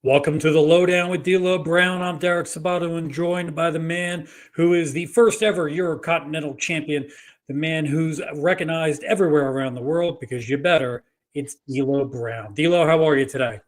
Welcome to the Lowdown with D'Lo Brown. I'm Derek Sabato and joined by the man who is the first ever Eurocontinental champion, the man who's recognized everywhere around the world because you better. It's D'Lo Brown. D'Lo, how are you today?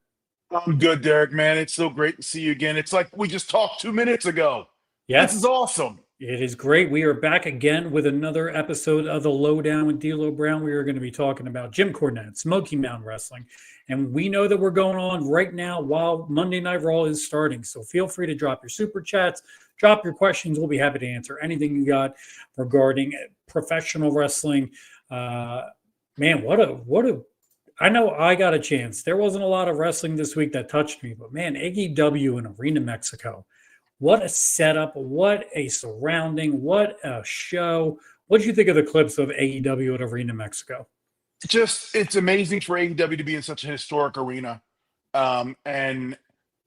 I'm good, Derek, man. It's so great to see you again. It's like we just talked 2 minutes ago. This is Yes, awesome. it is great. We are back again with another episode of the Lowdown with D'Lo Brown. We are going to be talking about Jim Cornette, Smoky Mountain Wrestling, and we know that we're going on right now while Monday Night Raw is starting. So feel free to drop your super chats, drop your questions. We'll be happy to answer anything you got regarding professional wrestling. Uh, Man, what a! I know I got a chance. There wasn't a lot of wrestling this week that touched me, but man, AEW in Arena Mexico. What a setup, what a surrounding, what a show. What did you think of the clips of AEW at Arena Mexico? It's amazing for AEW to be in such a historic arena. And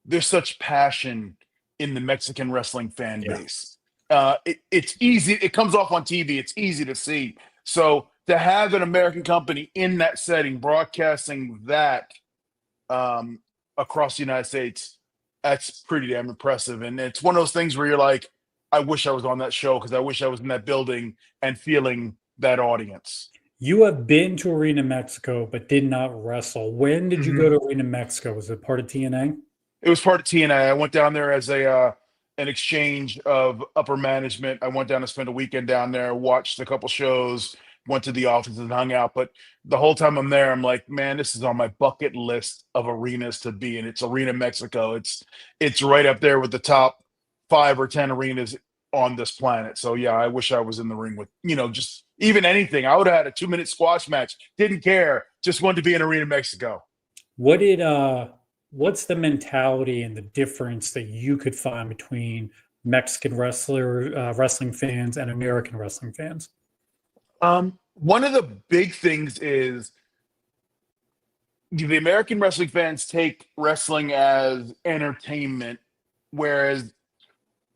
there's such passion in the Mexican wrestling fan Yeah. base. It's easy. It comes off on TV. It's easy to see. So to have an American company in that setting, broadcasting that across the United States, that's pretty damn impressive. And it's one of those things where you're like, I wish I was on that show because I wish I was in that building and feeling that audience. You have been to Arena Mexico, but did not wrestle. When did you go to Arena Mexico? Was it part of TNA? It was part of TNA. I went down there as a an exchange of upper management. I went down to spend a weekend down there, watched a couple shows, went to the office and hung out. But the whole time I'm there, I'm like, man, this is on my bucket list of arenas to be in. It's Arena Mexico. It's right up there with the top 5 or 10 arenas on this planet. So yeah, I wish I was in the ring with, just even anything. I would have had a 2-minute squash match. Didn't care. Just wanted to be in Arena Mexico. What did what's the mentality and the difference that you could find between wrestling fans and American wrestling fans? One of the big things is the American wrestling fans take wrestling as entertainment, whereas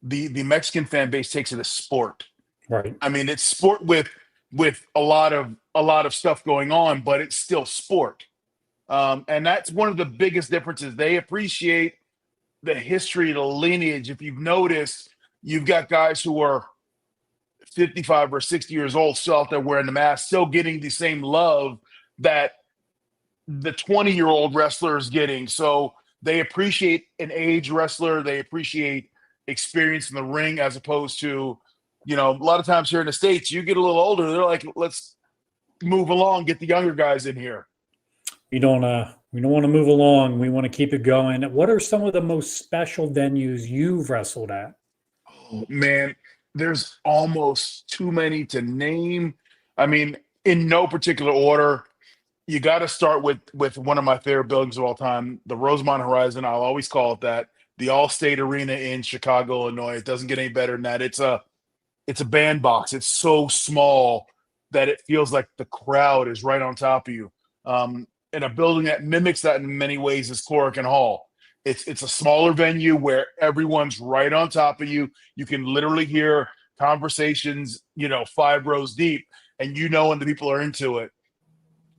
the Mexican fan base takes it as sport. Right. I mean, it's sport with a lot of stuff going on, but it's still sport. And that's one of the biggest differences. They appreciate the history, the lineage. If you've noticed, you've got guys who are 55 or 60 years old still out there wearing the mask, still getting the same love that the 20-year-old wrestler is getting. So they appreciate an age wrestler. They appreciate experience in the ring as opposed to, a lot of times here in the States, you get a little older. They're like, let's move along, get the younger guys in here. We don't want to move along. We want to keep it going. What are some of the most special venues you've wrestled at? Oh, man, there's almost too many to name. I mean, in no particular order, you got to start with one of my favorite buildings of all time, the Rosemont Horizon. I'll always call it that. The Allstate Arena in Chicago, Illinois. It doesn't get any better than that. It's a bandbox. It's so small that it feels like the crowd is right on top of you. And a building that mimics that in many ways is Clorican Hall. It's a smaller venue where everyone's right on top of you. You can literally hear conversations, 5 rows deep, and when the people are into it.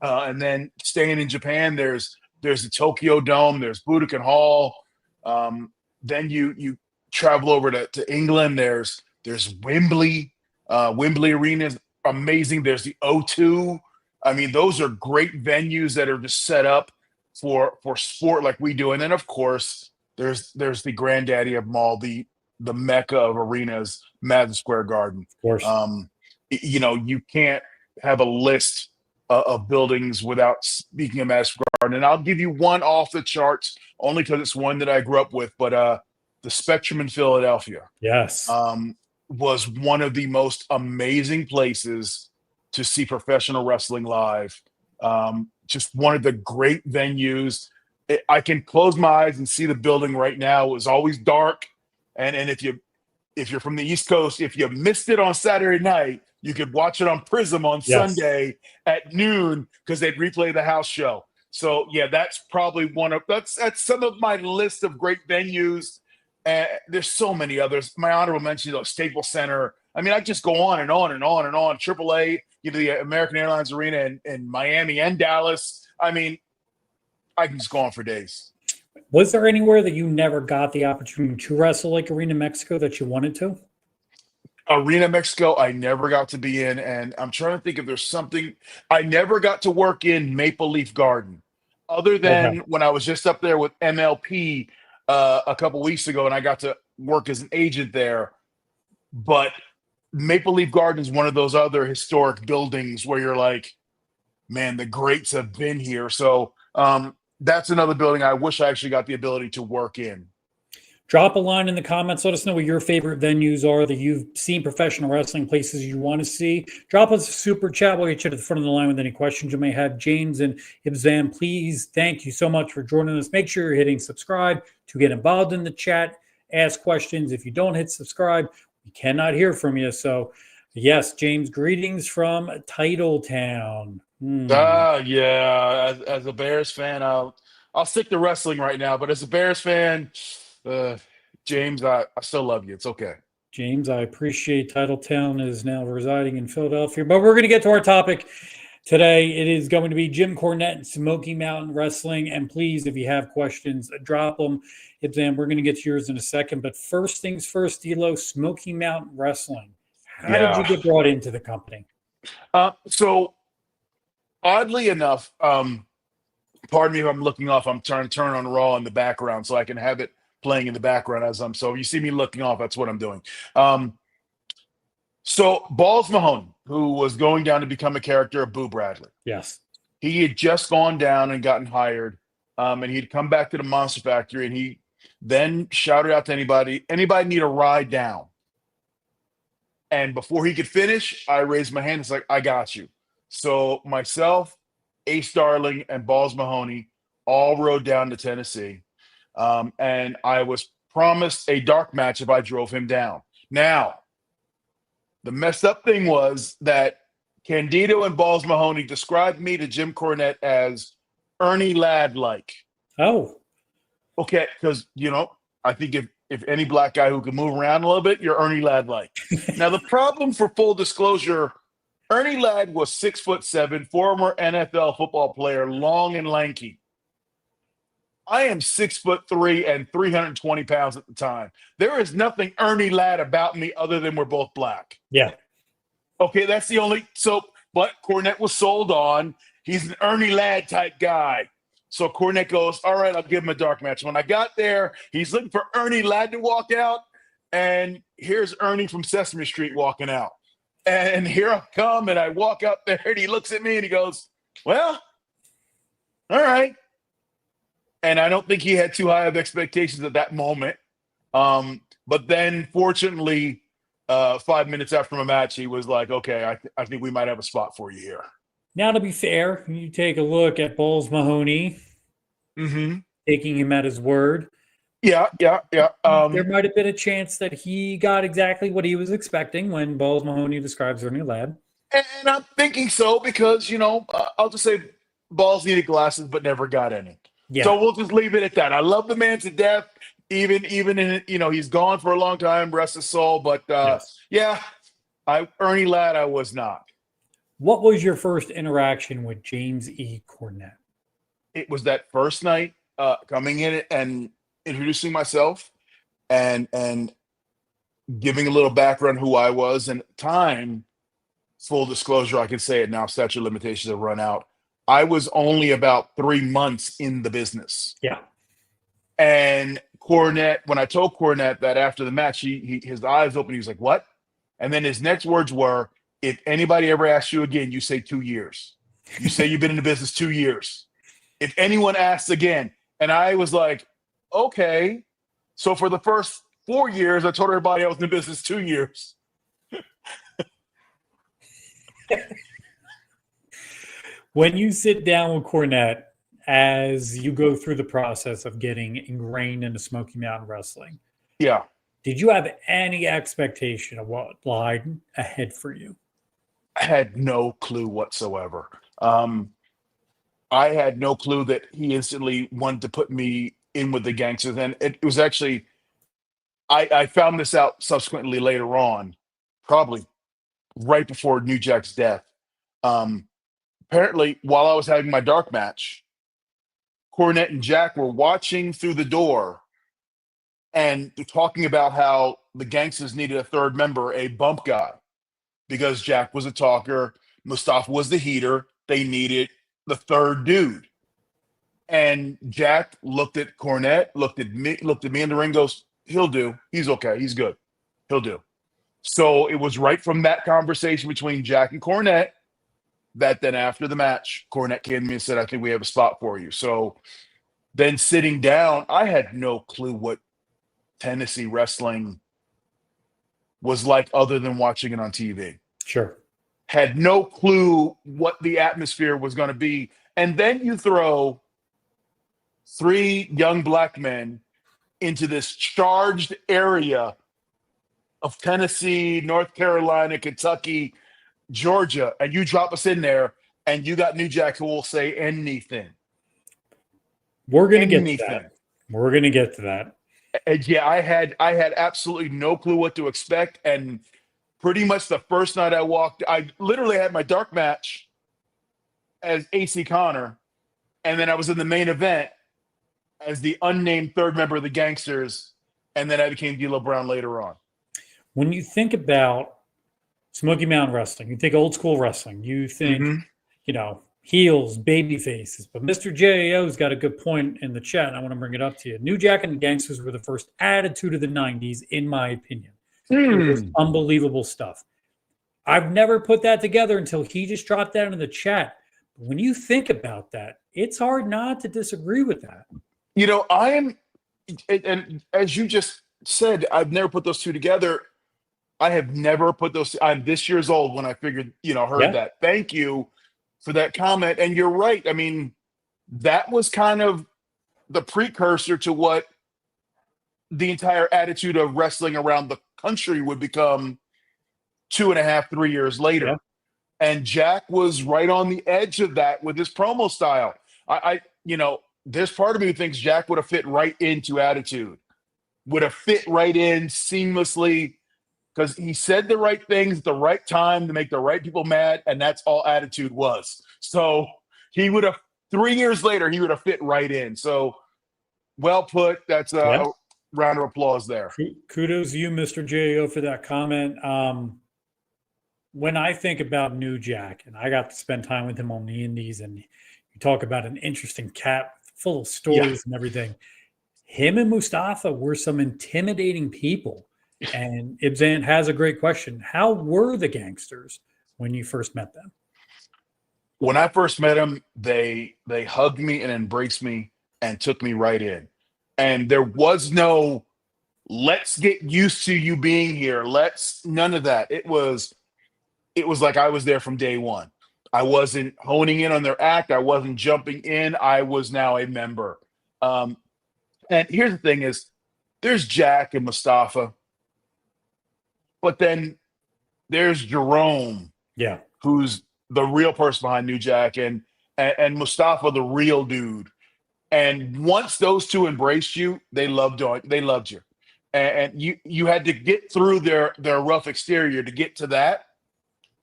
And then staying in Japan, there's the Tokyo Dome, there's Budokan Hall. Then you travel over to England. There's Wembley. Wembley Arena is amazing. There's the O2. I mean, those are great venues that are just set up for sport like we do. And then, of course, there's the granddaddy of them all, the mecca of arenas, Madison Square Garden. Of course. You can't have a list of buildings without speaking of Madison Square Garden. And I'll give you one off the charts only because it's one that I grew up with. But the Spectrum in Philadelphia Yes. was one of the most amazing places to see professional wrestling live. Just one of the great venues. I can close my eyes and see the building right now. It was always dark. And if you're from the East Coast, if you missed it on Saturday night, you could watch it on Prism on Sunday at noon because they'd replay the house show. So yeah, that's probably that's some of my list of great venues. There's so many others. My honorable mention, Staples Center. I mean, I just go on and on and on and on. AAA, the American Airlines Arena in Miami and Dallas. I mean, I can just go on for days. Was there anywhere that you never got the opportunity to wrestle like Arena Mexico that you wanted to? Arena Mexico, I never got to be in, and I'm trying to think if there's something. I never got to work in Maple Leaf Garden, other Okay. than when I was just up there with MLP a couple weeks ago, and I got to work as an agent there. But Maple Leaf Garden is one of those other historic buildings where you're like, man, the greats have been here. So that's another building I wish I actually got the ability to work in. Drop a line in the comments. Let us know what your favorite venues are that you've seen professional wrestling, places you want to see. Drop us a super chat. We'll get you to the front of the line with any questions you may have. James and Ibzam, please, thank you so much for joining us. Make sure you're hitting subscribe to get involved in the chat. Ask questions. If you don't hit subscribe, we cannot hear from you. So, yes, James, greetings from Titletown. Yeah. As a Bears fan, I'll stick to wrestling right now. But as a Bears fan, uh, James, I still love you. It's okay. James, I appreciate Titletown is now residing in Philadelphia, but we're going to get to our topic today. It is going to be Jim Cornette and Smoky Mountain Wrestling. And please, if you have questions, drop them. Ibzam, we're going to get to yours in a second. But first things first, D'Lo, Smoky Mountain Wrestling. How did you Yeah. get brought into the company? So oddly enough, pardon me if I'm looking off. I'm trying to turn on Raw in the background so I can have it playing in the background as I'm. So if you see me looking off, that's what I'm doing. So Balls Mahoney, who was going down to become a character of Boo Bradley, Yes. he had just gone down and gotten hired, and he'd come back to the Monster Factory, and he then shouted out to anybody need a ride down. And before he could finish, I raised my hand. It's like, I got you. So myself, Ace Darling, and Balls Mahoney all rode down to Tennessee. And I was promised a dark match if I drove him down. Now, the messed up thing was that Candido and Balls Mahoney described me to Jim Cornette as Ernie Ladd-like. Oh. Okay, because, I think if any black guy who can move around a little bit, you're Ernie Ladd-like. Now, the problem, for full disclosure, Ernie Ladd was 6'7", former NFL football player, long and lanky. I am 6'3" and 320 pounds at the time. There is nothing Ernie Ladd about me other than we're both black. Yeah. Okay, that's the only. So, but Cornette was sold on. He's an Ernie Ladd type guy. So Cornette goes, all right, I'll give him a dark match. When I got there, he's looking for Ernie Ladd to walk out. And here's Ernie from Sesame Street walking out. And here I come, and I walk up there, and he looks at me, and he goes, well, all right. And I don't think he had too high of expectations at that moment. But then, fortunately, 5 minutes after my match, he was like, okay, I think we might have a spot for you here. Now, to be fair, you take a look at Balls Mahoney, taking him at his word. Yeah. There might have been a chance that he got exactly what he was expecting when Balls Mahoney describes Ernie Ladd. And I'm thinking so because, I'll just say Balls needed glasses but never got any. Yeah. So we'll just leave it at that. I love the man to death, even in, he's gone for a long time, rest his soul. But, Yes. yeah, Ernie Ladd, I was not. What was your first interaction with James E. Cornette? It was that first night coming in and introducing myself and giving a little background who I was. And at the time, full disclosure, I can say it now, statute of limitations have run out. I was only about 3 months in the business. Yeah. And Cornette, when I told Cornette that after the match, his eyes opened, he was like, what? And then his next words were, if anybody ever asks you again, you say 2 years. You say you've been in the business 2 years. If anyone asks again. And I was like, okay. So for the first 4 years, I told everybody I was in the business 2 years. When you sit down with Cornette, as you go through the process of getting ingrained into Smoky Mountain Wrestling, Yeah. did you have any expectation of what lied ahead for you? I had no clue whatsoever. I had no clue that he instantly wanted to put me in with the Gangstas. And it was actually, I found this out subsequently later on, probably right before New Jack's death. Apparently, while I was having my dark match, Cornette and Jack were watching through the door and talking about how the Gangstas needed a third member, a bump guy, because Jack was a talker, Mustafa was the heater. They needed the third dude. And Jack looked at Cornette, looked at me in the ring, goes, he'll do. He's okay. He's good. He'll do. So it was right from that conversation between Jack and Cornette that then after the match, Cornette came to me and said, I think we have a spot for you. So then sitting down, I had no clue what Tennessee wrestling was like other than watching it on TV. Sure. Had no clue what the atmosphere was going to be. And then you throw 3 young black men into this charged area of Tennessee, North Carolina, Kentucky, Georgia, and you drop us in there, and you got New Jack who will say anything. We're going to get to that. We're going to get to that. And yeah, I had absolutely no clue what to expect, and pretty much the first night I walked, I literally had my dark match as AC Connor, and then I was in the main event as the unnamed third member of the Gangsters, and then I became D'Lo Brown later on. When you think about Smoky Mountain Wrestling, you think old school wrestling, you think, heels, baby faces. But Mr. JAO's got a good point in the chat, and I want to bring it up to you. New Jack and the Gangstas were the first attitude of the 90s, in my opinion. It was unbelievable stuff. I've never put that together until he just dropped that in the chat. But when you think about that, it's hard not to disagree with that. I am, and as you just said, I've never put those two together. I have never put those. I'm this years old when I figured, heard that. Thank you for that comment. And you're right. I mean, that was kind of the precursor to what the entire attitude of wrestling around the country would become 2.5, 3 years later. Yeah. And Jack was right on the edge of that with his promo style. There's part of me who thinks Jack would have fit right into attitude, would have fit right in seamlessly, because he said the right things at the right time to make the right people mad, and that's all attitude was. So he would have, 3 years later, he would have fit right in. So well put. That's a round of applause there. Kudos to you, Mr. JAO, for that comment. When I think about New Jack, and I got to spend time with him on the Indies, and you talk about an interesting cat full of stories and everything, him and Mustafa were some intimidating people. And Ibzan has a great question. How were the Gangsters when you first met them? When I first met them, they hugged me and embraced me and took me right in. And there was no, let's get used to you being here. None of that. It was like I was there from day one. I wasn't honing in on their act. I wasn't jumping in. I was now a member. And here's the thing is, there's Jack and Mustafa. But then there's Jerome, who's the real person behind New Jack, and Mustafa, the real dude. And once those two embraced you, they loved you, and you had to get through their rough exterior to get to that.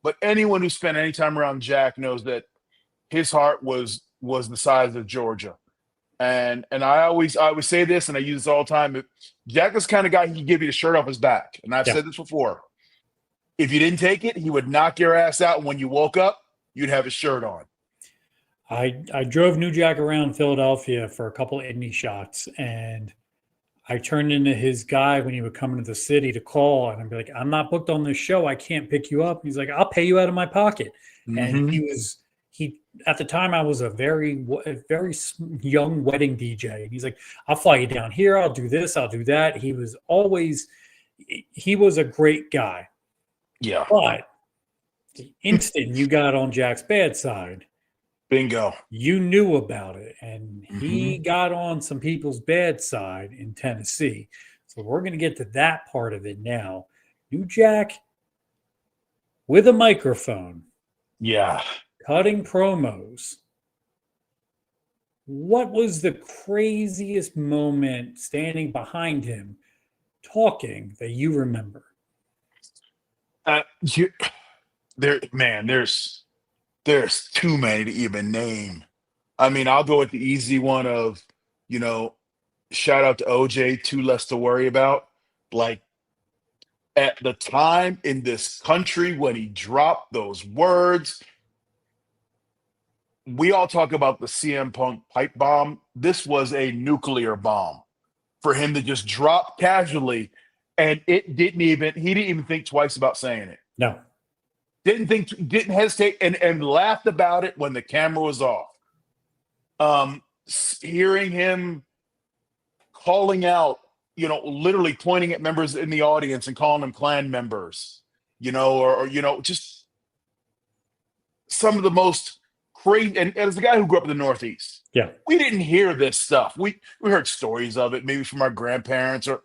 But anyone who spent any time around Jack knows that his heart was the size of Georgia. And I always say this, and I use this all the time. Jack is the kind of guy, he'd give you the shirt off his back. And I've said this before. If you didn't take it, he would knock your ass out. And when you woke up, you'd have his shirt on. I drove New Jack around Philadelphia for a couple of indie shots, and I turned into his guy when he would come into the city to call, and I'd be like, I'm not booked on this show. I can't pick you up. And he's like, I'll pay you out of my pocket. And he at the time, I was a very young wedding DJ. And he's like, I'll fly you down here. I'll do this. I'll do that. He was a great guy. Yeah. But the instant you got on Jack's bad side, bingo, you knew about it. And he got on some people's bad side in Tennessee. So we're going to get to that part of it now. New Jack with a microphone. Yeah. Cutting promos. What was the craziest moment standing behind him talking that you remember? There's too many to even name. I mean, I'll go with the easy one of, you know, shout out to OJ, two less to worry about. Like at the time in this country when he dropped those words, we all talk about the CM Punk pipe bomb. This was a nuclear bomb for him to just drop casually, and he didn't even think twice about saying it. No. Didn't hesitate, and laughed about it when the camera was off. Hearing him calling out, literally pointing at members in the audience and calling them clan members, or just some of the most crazy. And as a guy who grew up in the Northeast, yeah, we didn't hear this stuff. We heard stories of it, maybe from our grandparents, or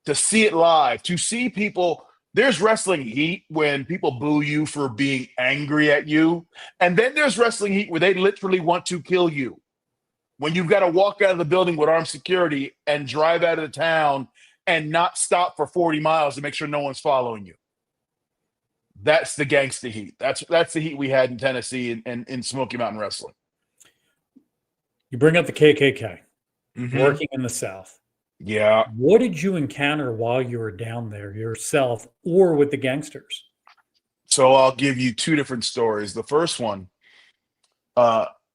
to see it live, to see people. There's wrestling heat when people boo you for being angry at you. And then there's wrestling heat where they literally want to kill you. When you've got to walk out of the building with armed security and drive out of the town and not stop for 40 miles to make sure no one's following you. That's the gangsta heat. That's the heat we had in Tennessee and in Smoky Mountain Wrestling. You bring up the KKK, Mm-hmm. working in the South. Yeah. What did you encounter while you were down there yourself or with the gangsters? So I'll give you two different stories. The first one,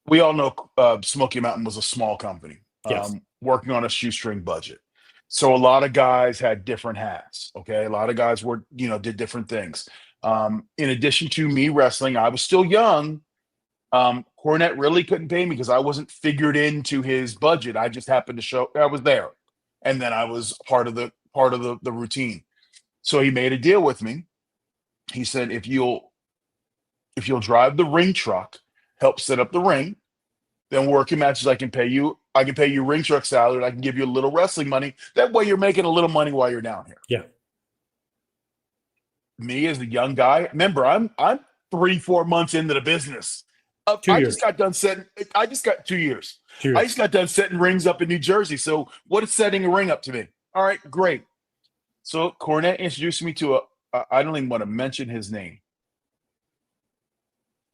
we all know Smoky Mountain was a small company, yes, working on a shoestring budget. So a lot of guys had different hats. Okay. A lot of guys did different things. In addition to me wrestling, I was still young. Cornette really couldn't pay me because I wasn't figured into his budget. I just happened to show I was there. And then I was part of the routine. So he made a deal with me. He said, if you'll drive the ring truck, help set up the ring, then working matches, I can pay you ring truck salary, and I can give you a little wrestling money. That way you're making a little money while you're down here. Yeah. Me as a young guy, remember, I'm 3-4 months into the business. 2 years. I just got 2 years. 2 years. I just got done setting rings up in New Jersey. So what is setting a ring up to me? All right, great. So Cornette introduced me to I don't even want to mention his name.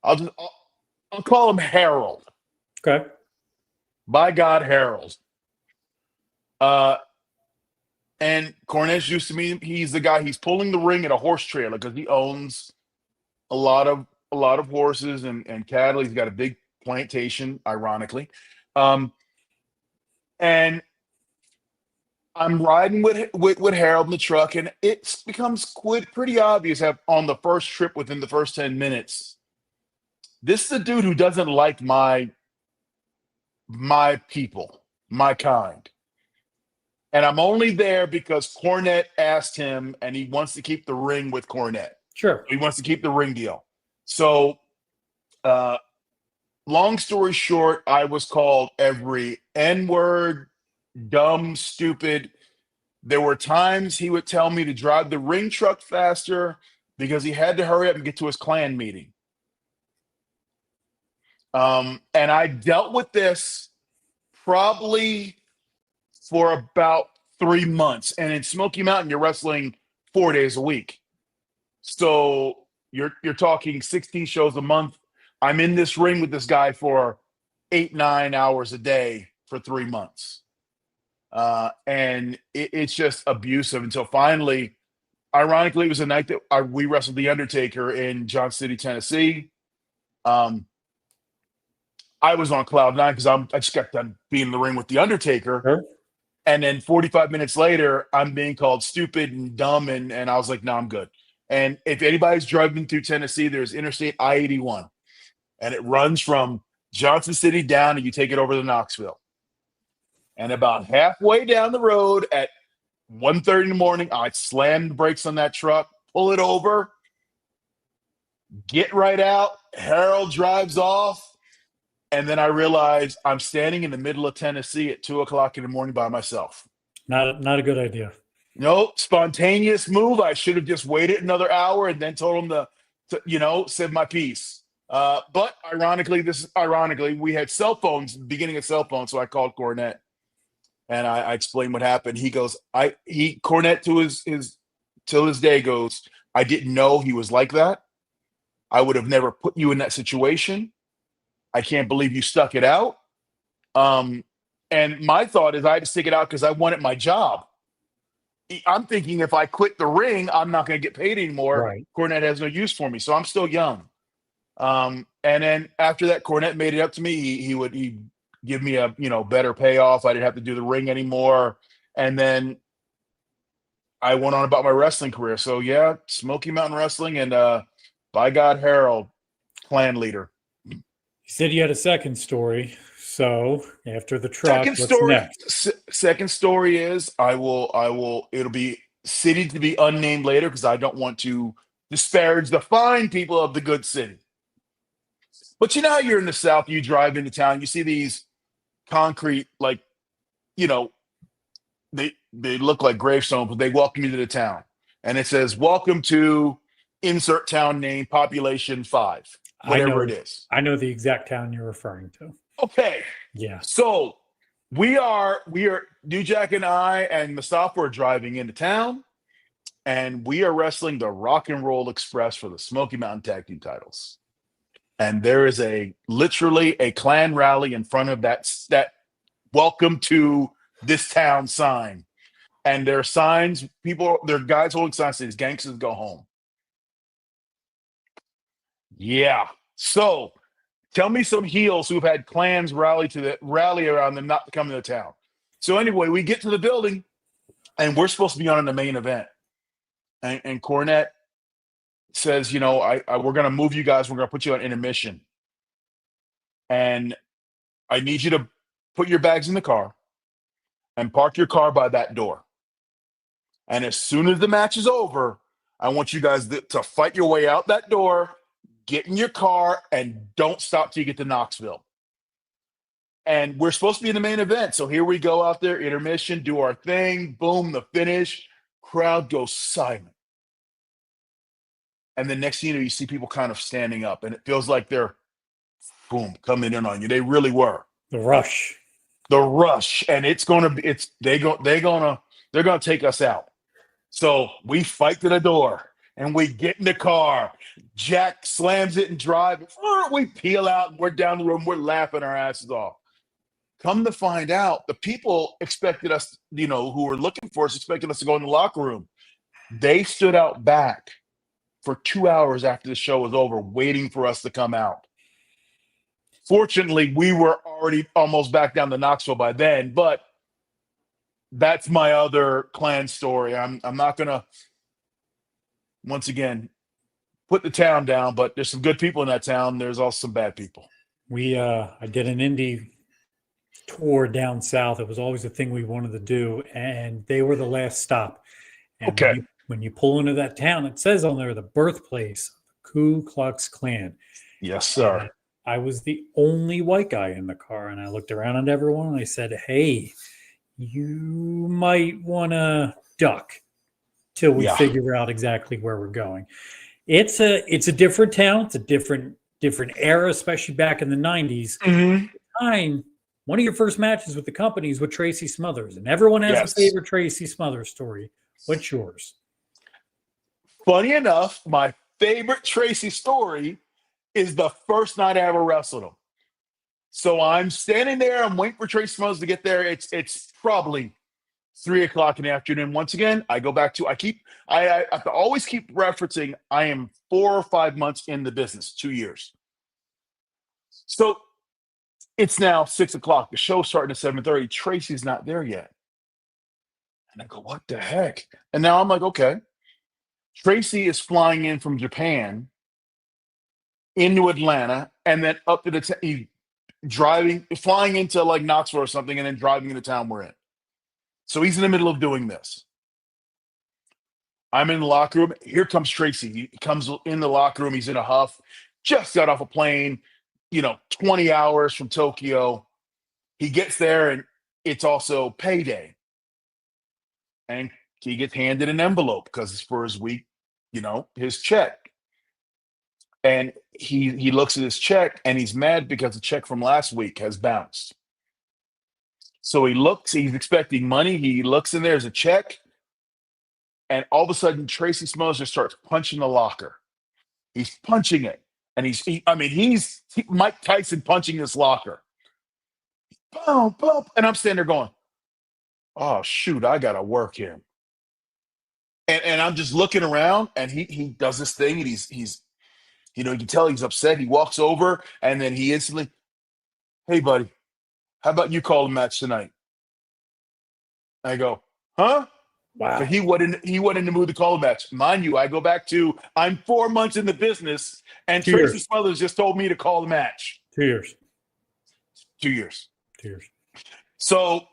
I'll call him Harold. Okay. By God, Harold. And Cornette introduced to me. He's the guy. He's pulling the ring at a horse trailer because he owns a lot of horses and cattle. He's got a big plantation, ironically. And I'm riding with Harold in the truck, and it becomes pretty obvious on the first trip, within the first 10 minutes, this is a dude who doesn't like my people, my kind. And I'm only there because Cornette asked him, and he wants to keep the ring with Cornette. Sure. He wants to keep the ring deal. So, long story short, I was called every N-word, dumb, stupid. There were times he would tell me to drive the ring truck faster because he had to hurry up and get to his clan meeting. And I dealt with this probably for about 3 months. And in Smoky Mountain, you're wrestling 4 days a week. So you're talking 16 shows a month. I'm in this ring with this guy for 8-9 hours a day for 3 months. And it's just abusive until finally, ironically, it was a night that we wrestled the Undertaker in Johnson City, Tennessee. I was on cloud nine because I just got done being in the ring with the Undertaker. Sure. And then 45 minutes later, I'm being called stupid and dumb. And I was like, no, I'm good. And if anybody's driving through Tennessee, there's Interstate I-81. And it runs from Johnson City down, and you take it over to Knoxville. And about halfway down the road at 1:30 in the morning, I slam the brakes on that truck, pull it over, get right out. Harold drives off. And then I realize I'm standing in the middle of Tennessee at 2:00 in the morning by myself. Not a good idea. No, spontaneous move. I should have just waited another hour and then told him to said my piece. But ironically, we had cell phones, the beginning of cell phones. So I called Cornette and I explained what happened. He goes, Cornette to his till his day goes, I didn't know he was like that. I would have never put you in that situation. I can't believe you stuck it out. And my thought is I had to stick it out because I wanted my job. I'm thinking if I quit the ring, I'm not going to get paid anymore. Right. Cornette has no use for me. So I'm still young. And then after that, Cornette made it up to me. He'd give me a, better payoff. I didn't have to do the ring anymore. And then I went on about my wrestling career. So yeah, Smoky Mountain Wrestling and by God, Harold, clan leader. You said you had a second story. So after the truck, what's next? Second story is it'll be city to be unnamed later because I don't want to disparage the fine people of the good city. But you know how you're in the South, you drive into town, you see these concrete, like, they look like gravestones, but they welcome you to the town. And it says, welcome to insert town name, population 5, whatever it is. I know the exact town you're referring to. Okay. Yeah. So we are New Jack and I and Mustafa are driving into town, and we are wrestling the Rock and Roll Express for the Smoky Mountain Tag Team titles. And there is literally a clan rally in front of that welcome to this town sign. And there are signs, there are guys holding signs that says Gangstas go home. Yeah. So tell me some heels who've had clans rally around them not to come to the town. So anyway, we get to the building and we're supposed to be on in the main event. And Cornette says, we're going to move you guys. We're going to put you on intermission. And I need you to put your bags in the car and park your car by that door. And as soon as the match is over, I want you guys to fight your way out that door, get in your car, and don't stop till you get to Knoxville. And we're supposed to be in the main event. So here we go out there, intermission, do our thing, boom, the finish, crowd goes silent. And the next thing you know, you see people kind of standing up, and it feels like they're, boom, coming in on you. They really were. The rush. And they're gonna take us out. So we fight to the door and we get in the car. Jack slams it and drives. We peel out and we're down the road. We're laughing our asses off. Come to find out, the people expected us, who were looking for us, expected us to go in the locker room. They stood out back for 2 hours after the show was over, waiting for us to come out. Fortunately, we were already almost back down to Knoxville by then, but that's my other clan story. I'm not going to, once again, put the town down, but there's some good people in that town. There's also some bad people. I did an indie tour down south. It was always a thing we wanted to do, and they were the last stop. And okay. When you pull into that town, it says on there the birthplace of the Ku Klux Klan. Yes, sir. And I was the only white guy in the car, and I looked around at everyone and I said, hey, you might want to duck till we figure out exactly where we're going. It's a different town. It's a different era, especially back in the 90s. Mm-hmm. At the time, one of your first matches with the company is with Tracy Smothers, and everyone has a favorite Tracy Smothers story. What's yours? Funny enough, my favorite Tracy story is the first night I ever wrestled him. So I'm standing there. I'm waiting for Tracy Smothers to get there. It's probably 3:00 in the afternoon. Once again, I go back to I have to always keep referencing I am 4 or 5 months in the business, 2 years. So it's now 6:00. The show's starting at 7:30. Tracy's not there yet. And I go, what the heck? And now I'm like, okay. Tracy is flying in from Japan into Atlanta and then up to flying into like Knoxville or something and then driving into town we're in. So he's in the middle of doing this. I'm in the locker room. Here comes Tracy. He comes in the locker room. He's in a huff. Just got off a plane, 20 hours from Tokyo. He gets there and it's also payday. And he gets handed an envelope because it's for his week, his check. And he looks at his check and he's mad because the check from last week has bounced. So he's expecting money. He looks in there, there's a check. And all of a sudden, Tracy Smothers starts punching the locker. He's punching it. and he's Mike Tyson punching this locker. Boom, boom, and I'm standing there going, "Oh shoot, I gotta work him." And I'm just looking around, and he does this thing, and he's you can tell he's upset. He walks over, and then he instantly, "Hey, buddy, how about you call the match tonight?" I go, "Huh?" But Wow. he wasn't in the mood to call a match. Mind you, I go back to I'm 4 months in the business, and 2 years. Tracy Smothers just told me to call the match. 2 years. 2 years. 2 years. So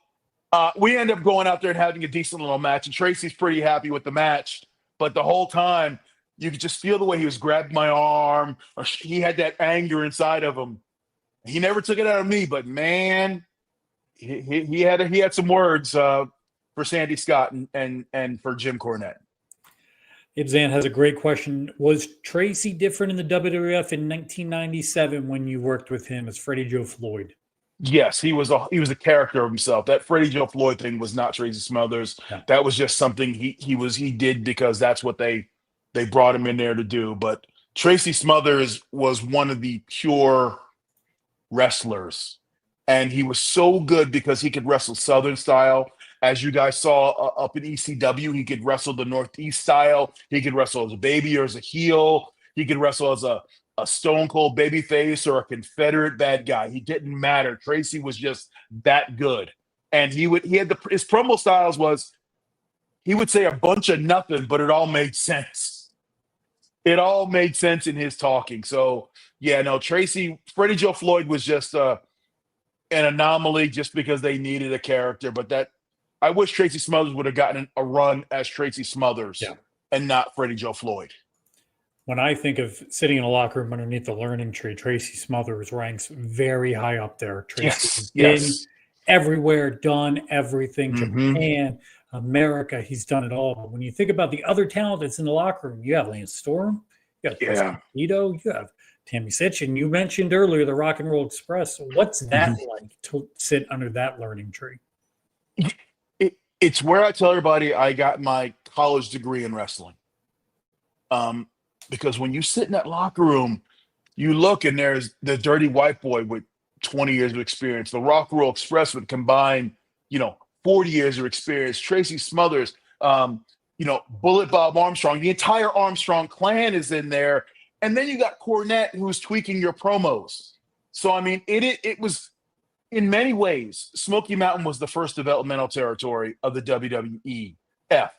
we end up going out there and having a decent little match, and Tracy's pretty happy with the match. But the whole time, you could just feel the way he was grabbing my arm, or he had that anger inside of him. He never took it out of me, but man, he had some words for Sandy Scott and for Jim Cornette. Ibzan has a great question. Was Tracy different in the WWF in 1997 when you worked with him as Freddie Joe Floyd? Yes, he was a character of himself. That Freddie Joe Floyd thing was not Tracy Smothers. Yeah. That was just something he did because that's what they brought him in there to do. But Tracy Smothers was one of the pure wrestlers, and he was so good because he could wrestle Southern style. As you guys saw up in ECW, he could wrestle the Northeast style. He could wrestle as a baby or as a heel. He could wrestle as a Stone Cold babyface or a Confederate bad guy. He didn't matter. Tracy was just that good. And his promo styles was he would say a bunch of nothing, but it all made sense. It all made sense in his talking. So yeah, no, Freddie Joe Floyd was just an anomaly just because they needed a character. But I wish Tracy Smothers would have gotten a run as Tracy Smothers and not Freddie Joe Floyd. When I think of sitting in a locker room underneath the learning tree, Tracy Smothers ranks very high up there. Tracy's been everywhere, done everything. Japan, America, he's done it all. But when you think about the other talent that's in the locker room, you have Lance Storm, you have Chris Candido, you have Tammy Sitch, and you mentioned earlier the Rock and Roll Express. What's that like to sit under that learning tree? It's where I tell everybody I got my college degree in wrestling. Because when you sit in that locker room, you look and there's the dirty white boy with 20 years of experience. The Rock and Roll Express would combine, 40 years of experience. Tracy Smothers, Bullet Bob Armstrong. The entire Armstrong clan is in there. And then you got Cornette who's tweaking your promos. So, I mean, it was – in many ways, Smoky Mountain was the first developmental territory of the WWEF.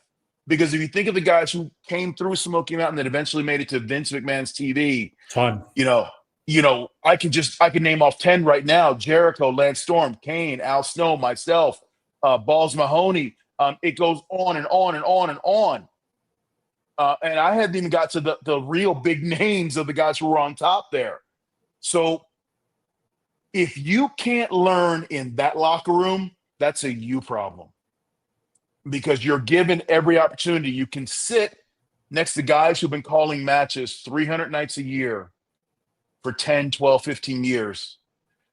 Because if you think of the guys who came through Smoky Mountain that eventually made it to Vince McMahon's TV, I can name off 10 right now: Jericho, Lance Storm, Kane, Al Snow, myself, Balls Mahoney. It goes on and on and on and on. And I hadn't even got to the real big names of the guys who were on top there. So if you can't learn in that locker room, that's a you problem. Because you're given every opportunity. You can sit next to guys who've been calling matches 300 nights a year for 10, 12, 15 years.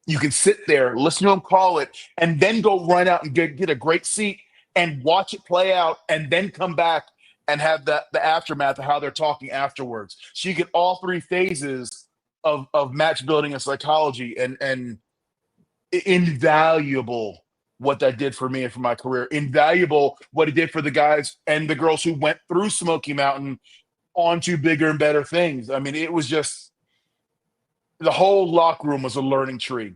You can sit there, listen to them call it, and then go run out and get a great seat and watch it play out, and then come back and have the aftermath of how they're talking afterwards. So you get all three phases of match building and psychology, and invaluable what that did for me and for my career. Invaluable what it did for the guys and the girls who went through Smoky Mountain onto bigger and better things. I mean, it was just the whole locker room was a learning tree.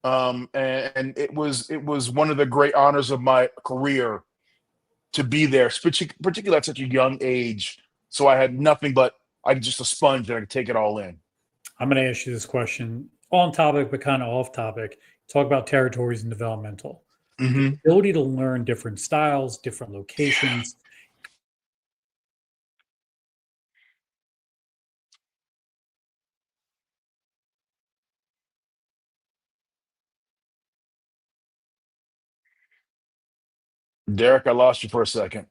And it was one of the great honors of my career to be there, particularly at such a young age. So I had nothing but just a sponge and I could take it all in. I'm going to ask you this question on topic, but kind of off topic. Talk about territories and developmental. The ability to learn different styles, different locations. Derek, I lost you for a second.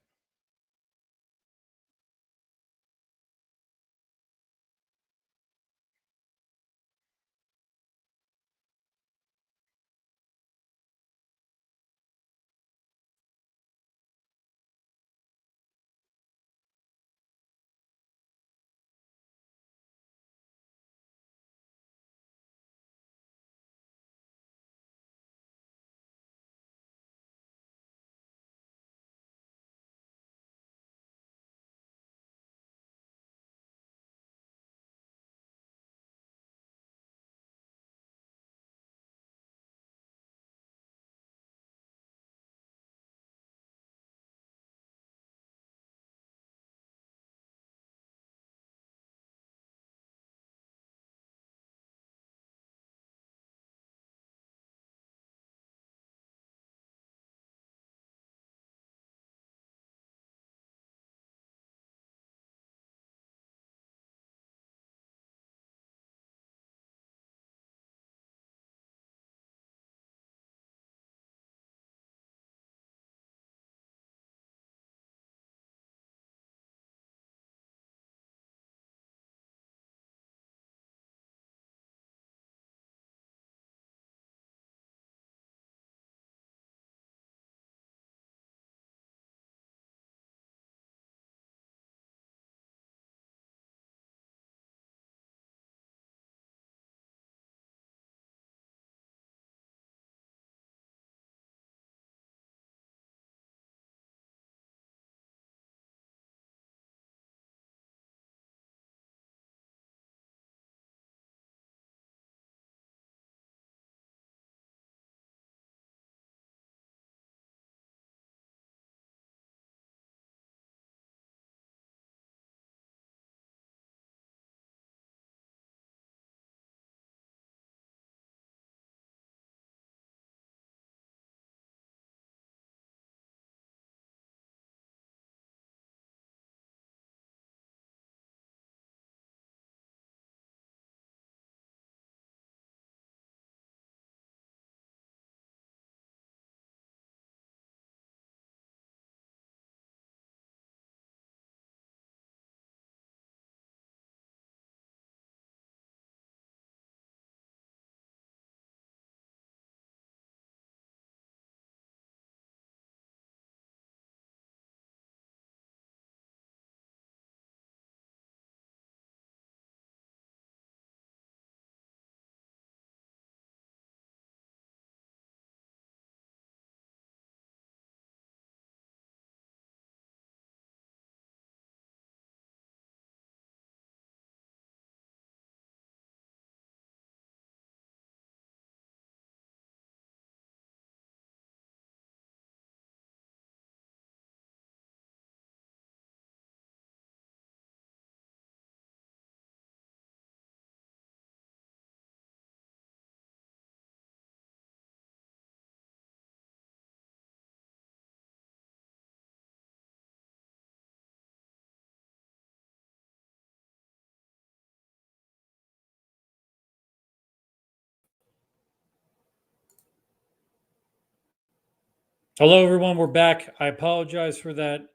Hello, everyone. We're back. I apologize for that.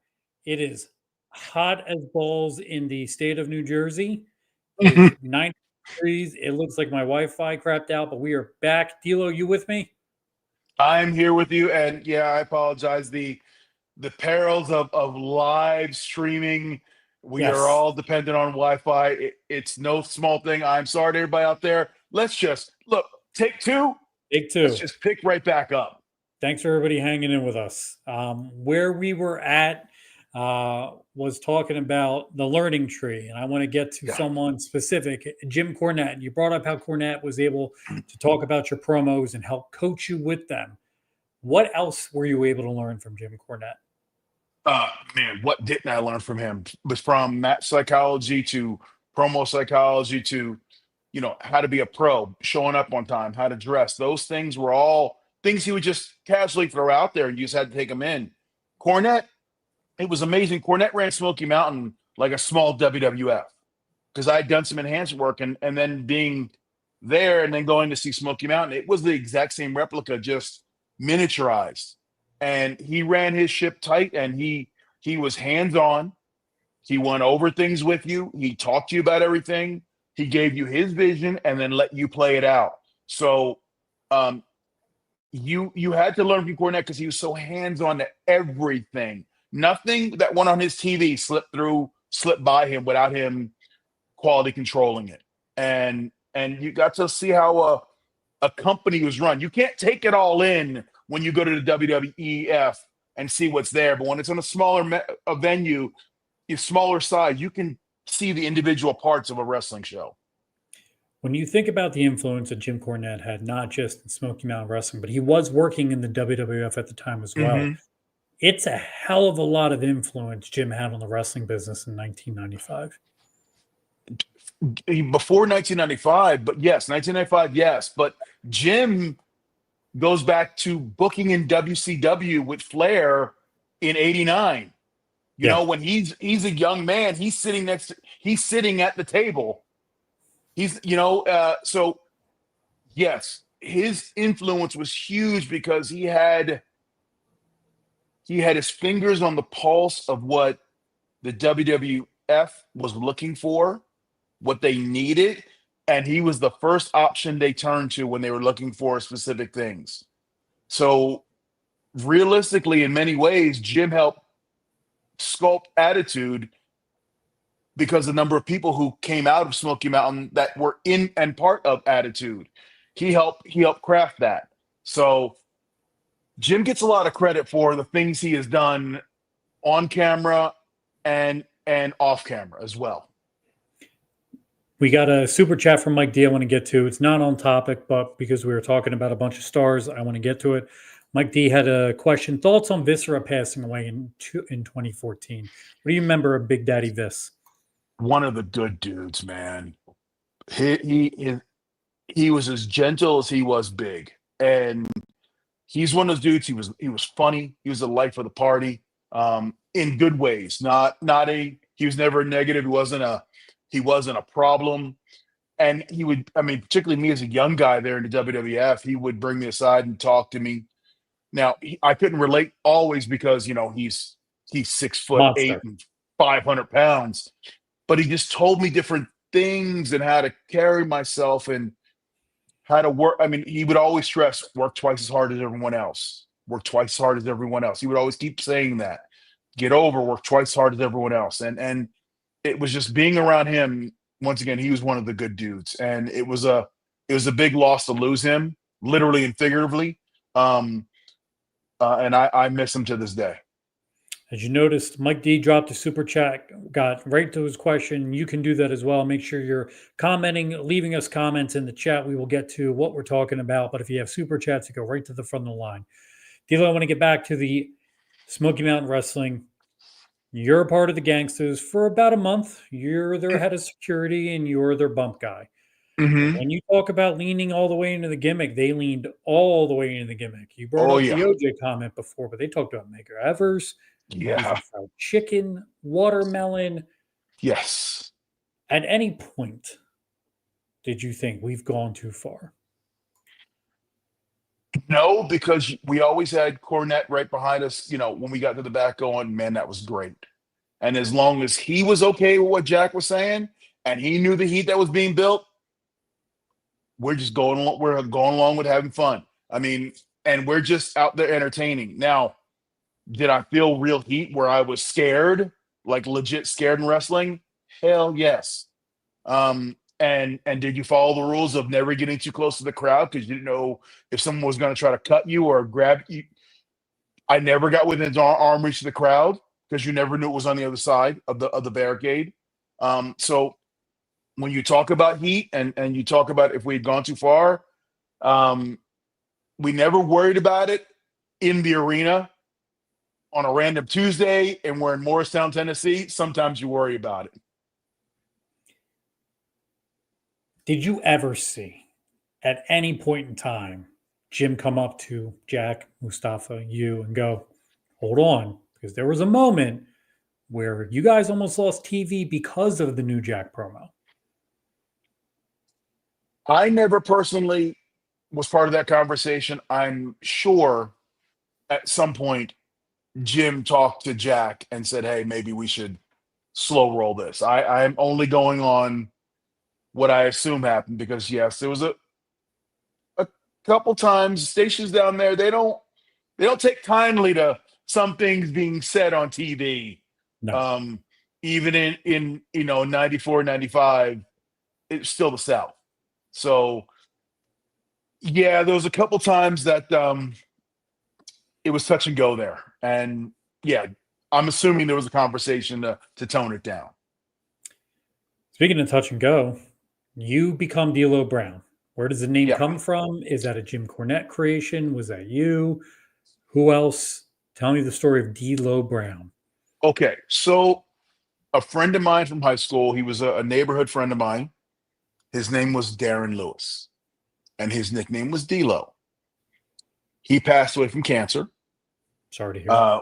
It is hot as balls in the state of New Jersey. It is 90 degrees. It looks like my Wi-Fi crapped out, but we are back. Dilo, you with me? I'm here with you, and yeah, I apologize. The perils of live streaming. We are Yes. all dependent on Wi-Fi. It's no small thing. I'm sorry to everybody out there. Let's just look. Take two. Take Let's two. just pick right back up. Thanks for everybody hanging in with us. Where we were at was talking about the learning tree, and I want to get to Yeah. someone specific, Jim Cornette. You brought up how Cornette was able to talk about your promos and help coach you with them. What else were you able to learn from Jim Cornette? Man, what didn't I learn from him? Was from match psychology to promo psychology to, how to be a pro, showing up on time, how to dress. Those things were all things he would just casually throw out there, and you just had to take them in. Cornette, it was amazing. Cornette ran Smoky Mountain like a small WWF because I had done some enhanced work, and then being there and then going to see Smoky Mountain, it was the exact same replica, just miniaturized. And he ran his ship tight, and he was hands on. He went over things with you. He talked to you about everything. He gave you his vision and then let you play it out. So you had to learn from Cornette because he was so hands on to everything. Nothing that went on his TV slipped by him without him quality controlling it. And you got to see how a company was run. You can't take it all in when you go to the WWEF and see what's there. But when it's on a smaller venue, a smaller size, you can see the individual parts of a wrestling show. When you think about the influence that Jim Cornette had, not just in Smoky Mountain Wrestling, but he was working in the WWF at the time as well. Mm-hmm. It's a hell of a lot of influence Jim had on the wrestling business in 1995. Before 1995, but yes, 1995, yes. But Jim goes back to booking in WCW with Flair in '89. When he's a young man, he's sitting at the table. So yes, his influence was huge because he had his fingers on the pulse of what the WWF was looking for, what they needed, and he was the first option they turned to when they were looking for specific things. So realistically, in many ways, Jim helped sculpt Attitude because the number of people who came out of Smoky Mountain that were in and part of Attitude, he helped craft that. So Jim gets a lot of credit for the things he has done on camera and off camera as well. We got a super chat from Mike D I want to get to. It's not on topic, but because we were talking about a bunch of stars, I want to get to it. Mike D had a question. Thoughts on Viscera passing away in 2014? What do you remember of Big Daddy Vis? One of the good dudes, man. He was as gentle as he was big, and he's one of those dudes. He was funny. He was the life of the party, in good ways. He was never negative. He wasn't a problem. And he would, particularly me as a young guy there in the WWF, he would bring me aside and talk to me. Now, I couldn't relate always because, he's 6'8" Monster. and 500 pounds, but he just told me different things and how to carry myself and how to work. He would always stress, work twice as hard as everyone else. Work twice as hard as everyone else. He would always keep saying that. Get over, work twice as hard as everyone else. And it was just being around him. Once again, he was one of the good dudes. And it was a big loss to lose him, literally and figuratively. And I miss him to this day. As you noticed, Mike D dropped a super chat, got right to his question. You can do that as well. Make sure you're commenting, leaving us comments in the chat. We will get to what we're talking about. But if you have super chats, you go right to the front of the line. Dilo, I want to get back to the Smoky Mountain Wrestling. You're a part of the Gangstas for about a month. You're their head of security and you're their bump guy. Mm-hmm. When you talk about leaning all the way into the gimmick, they leaned all the way into the gimmick. You brought up the OJ comment before, but they talked about Maker Evers, fried chicken, watermelon. Yes. At any point, did you think we've gone too far? No, because we always had Cornette right behind us. When we got to the back, going, man, that was great. And as long as he was okay with what Jack was saying, and he knew the heat that was being built, we're just going along. We're going along with having fun. I mean, and we're just out there entertaining. Now, did I feel real heat where I was scared, like legit scared in wrestling? Hell yes. And did you follow the rules of never getting too close to the crowd because you didn't know if someone was going to try to cut you or grab you? I never got within arm reach of the crowd because you never knew it was on the other side of the barricade. So when you talk about heat and you talk about if we had gone too far, we never worried about it in the arena on a random Tuesday, and we're in Morristown, Tennessee. Sometimes you worry about it. Did you ever see at any point in time Jim come up to Jack, Mustafa, you, and go, hold on, because there was a moment where you guys almost lost TV because of the New Jack promo? I never personally was part of that conversation. I'm sure at some point Jim talked to Jack and said, hey, maybe we should slow roll this. I'm only going on what I assume happened because, yes, there was a couple times stations down there, they don't take kindly to some things being said on TV. No. Even in 94, 95, it's still the South. So yeah, there was a couple times that it was touch and go there. And yeah, I'm assuming there was a conversation to tone it down. Speaking of touch and go, you become D'Lo Brown. Where does the name Yeah. come from? Is that a Jim Cornette creation? Was that you? Who else? Tell me the story of D'Lo Brown. Okay, so a friend of mine from high school, he was a neighborhood friend of mine. His name was Darren Lewis, and his nickname was D'Lo. He passed away from cancer. Sorry to hear.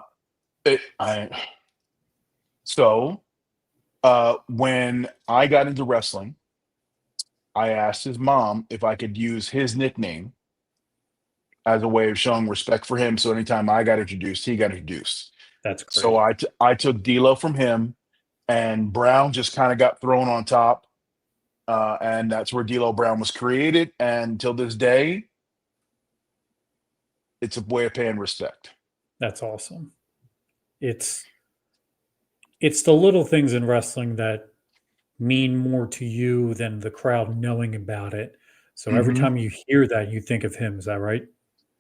When I got into wrestling, I asked his mom if I could use his nickname as a way of showing respect for him. So anytime I got introduced, he got introduced. That's great. So I took D'Lo from him, and Brown just kind of got thrown on top. And that's where D'Lo Brown was created. And till this day, it's a way of paying respect. That's awesome. It's the little things in wrestling that mean more to you than the crowd knowing about it. So every time you hear that, you think of him. Is that right?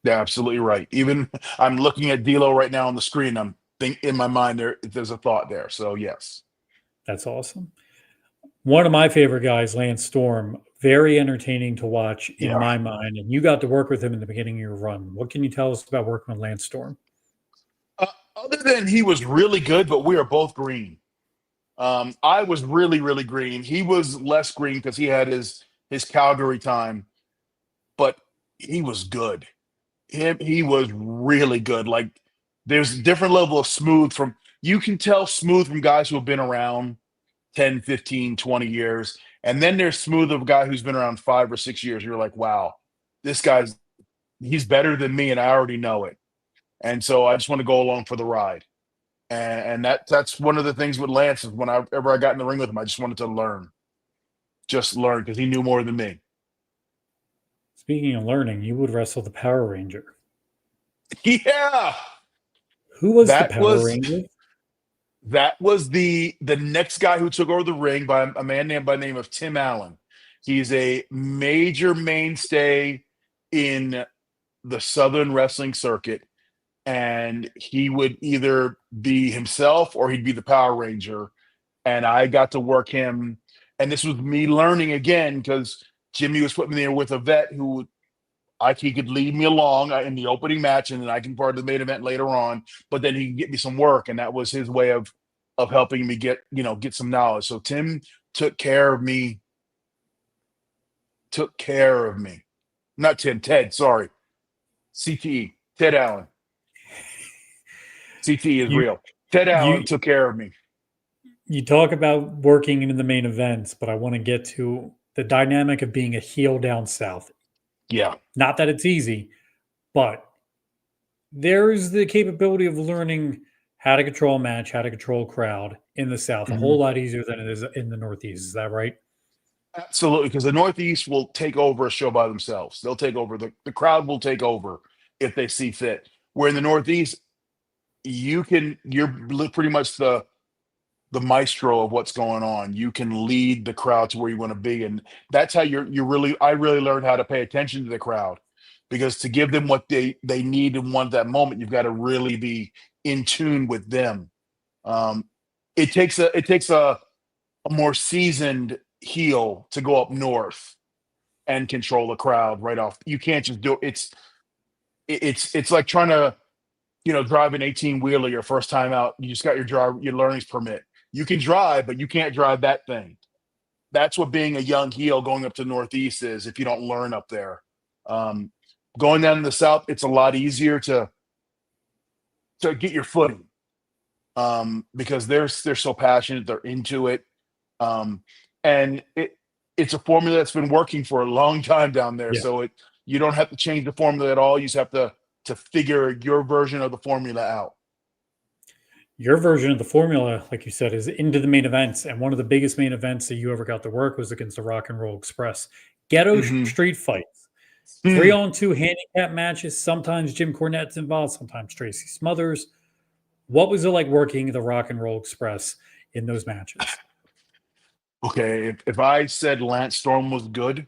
Yeah, absolutely right. Even I'm looking at D'Lo right now on the screen. I'm in my mind there's a thought there. So yes. That's awesome. One of my favorite guys, Lance Storm, very entertaining to watch in my mind. And you got to work with him in the beginning of your run. What can you tell us about working with Lance Storm? Other than he was really good, but we are both green. I was really, really green. He was less green because he had his Calgary time, but he was good. He was really good. Like there's a different level of smooth you can tell smooth from guys who have been around 10, 15, 20 years. And then there's smooth of a guy who's been around 5 or 6 years. You're like, wow, he's better than me, and I already know it. And so I just want to go along for the ride. And that's one of the things with Lance is whenever I got in the ring with him, I just wanted to learn. Just learn because he knew more than me. Speaking of learning, you would wrestle the Power Ranger. Yeah. Who was the Power Ranger? That was the next guy who took over the ring by a man by the name of Tim Allen. He's a major mainstay in the Southern wrestling circuit. And he would either be himself or he'd be the Power Ranger. And I got to work him. And this was me learning again because Jimmy was putting me there with a vet who he could lead me along in the opening match, and then I can part of the main event later on. But then he can get me some work, and that was his way of helping me get some knowledge. So Tim took care of me. Not Tim, Ted. Sorry, CTE, Ted Allen. CTE is real. Ted Allen took care of me. You talk about working in the main events, but I want to get to the dynamic of being a heel down south. Yeah. Not that it's easy, but there's the capability of learning how to control a match, how to control a crowd in the South a Mhm. whole lot easier than it is in the Northeast. Is that right? Absolutely, because the Northeast will take over a show by themselves. They'll take over the crowd will take over if they see fit. Where in the Northeast, you're pretty much the maestro of what's going on. You can lead the crowd to where you want to be, and that's how you really. I really learned how to pay attention to the crowd, because to give them what they need and want at that moment, you've got to really be in tune with them. Um, it takes a more seasoned heel to go up north and control the crowd right off. You can't just do it. It's like trying to drive an 18 wheeler your first time out. You just got your learner's permit. You can drive, but you can't drive that thing. That's what being a young heel going up to Northeast is. If you don't learn up there, um, going down to the South, it's a lot easier to get your footing, because they're so passionate. They're into it. Um, and it's a formula that's been working for a long time down there. Yeah. So you don't have to change the formula at all. You just have to figure your version of the formula out. Your version of the formula, like you said, is into the main events. And one of the biggest main events that you ever got to work was against the Rock and Roll Express. Ghetto Mhm. street fights, Mm. 3-on-2 handicap matches. Sometimes Jim Cornette's involved, sometimes Tracy Smothers. What was it like working the Rock and Roll Express in those matches? Okay, if I said Lance Storm was good,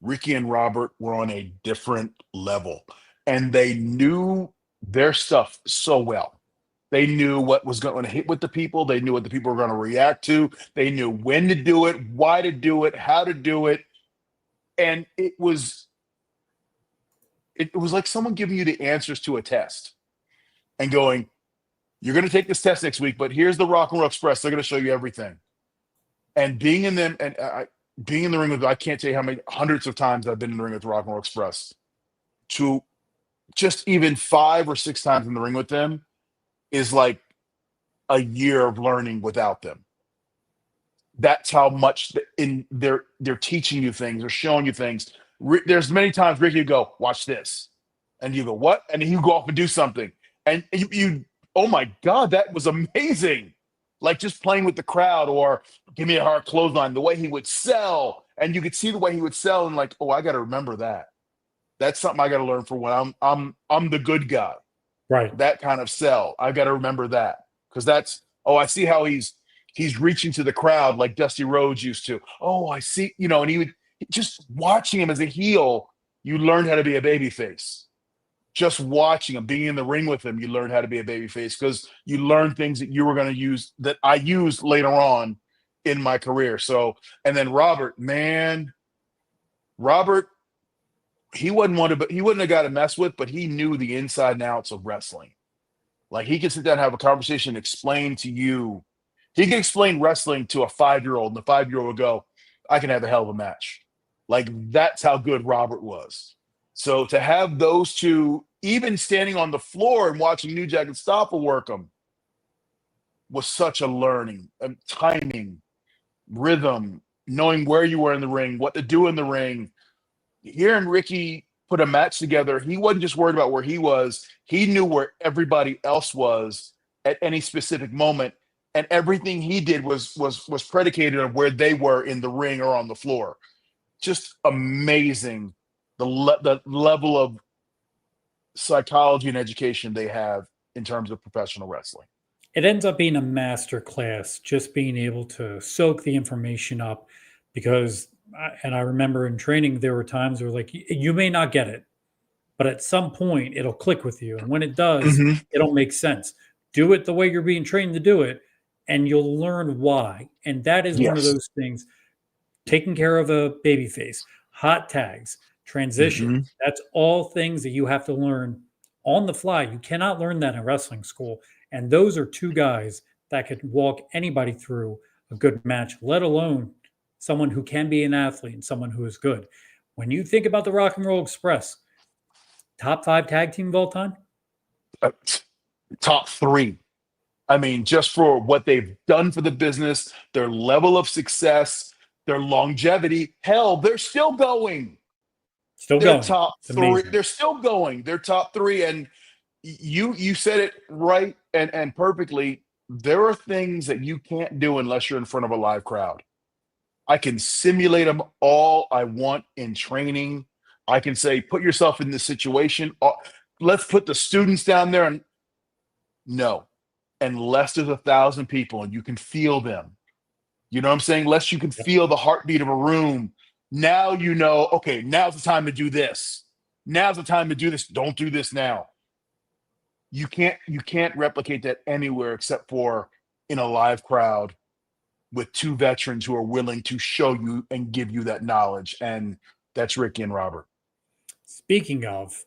Ricky and Robert were on a different level, and they knew their stuff so well. They knew what was going to hit with the people. They knew what the people were going to react to. They knew when to do it, why to do it, how to do it, and it was like someone giving you the answers to a test and going, "You're going to take this test next week, but here's the Rock and Roll Express. They're going to show you everything." And being in them, and being in the ring with, I can't tell you how many hundreds of times I've been in the ring with Rock and Roll Express. To just even 5 or 6 times in the ring with them is like a year of learning without them. That's how much they're teaching you things, they're showing you things. There's many times Ricky would go, "Watch this," and you go, "What?" And then you go off and do something, and you oh my god, that was amazing. Like just playing with the crowd, or give me a hard clothesline. The way he would sell, and you could see the way he would sell, and like, oh, I got to remember that. That's something I got to learn for when I'm the good guy. Right. That kind of sell, I got to remember that, because that's, oh, I see how he's reaching to the crowd like Dusty Rhodes used to. Oh, I see, and he would, just watching him as a heel, you learned how to be a baby face. Just watching him, being in the ring with him, you learned how to be a baby face, because you learned things that you were going to use, that I used later on in my career. So, and then Robert, man, Robert, he wouldn't have got to mess with, but he knew the inside and outs of wrestling. Like he could sit down and have a conversation, explain to you. He can explain wrestling to a 5-year-old, and the 5-year-old will go, "I can have a hell of a match." Like that's how good Robert was. So to have those two, even standing on the floor and watching New Jack and Stopper work them, was such a learning, timing, rhythm, knowing where you were in the ring, what to do in the ring. Hearing Ricky put a match together, he wasn't just worried about where he was. He knew where everybody else was at any specific moment, and everything he did was predicated on where they were in the ring or on the floor. Just amazing, the level of psychology and education they have in terms of professional wrestling. It ends up being a master class, just being able to soak the information up, because and I remember in training there were times where like you may not get it, but at some point it'll click with you, and when it does, Mhm. it'll make sense. Do it the way you're being trained to do it, and you'll learn why. And that is one of Yes. those things. Taking care of a baby face, hot tags, transitions. Mhm. That's all things that you have to learn on the fly. You cannot learn that in wrestling school. And those are two guys that could walk anybody through a good match, let alone someone who can be an athlete and someone who is good. When you think about the Rock and Roll Express, top 5 tag team of all time? Uh, Top 3. I mean, just for what they've done for the business, their level of success, their longevity. Hell, they're still going. Still They're going. top It's three. amazing. They're still going. They're top three. And you said it right and perfectly. There are things that you can't do unless you're in front of a live crowd. I can simulate them all I want in training. I can say, put yourself in this situation. Let's put the students down there. And no, unless there's 1,000 people and you can feel them. You know what I'm saying? Unless you can Yep. feel the heartbeat of a room. Now you know, okay, now's the time to do this. Now's the time to do this. Don't do this now. You can't replicate that anywhere except for in a live crowd with two veterans who are willing to show you and give you that knowledge. And that's Ricky and Robert. Speaking of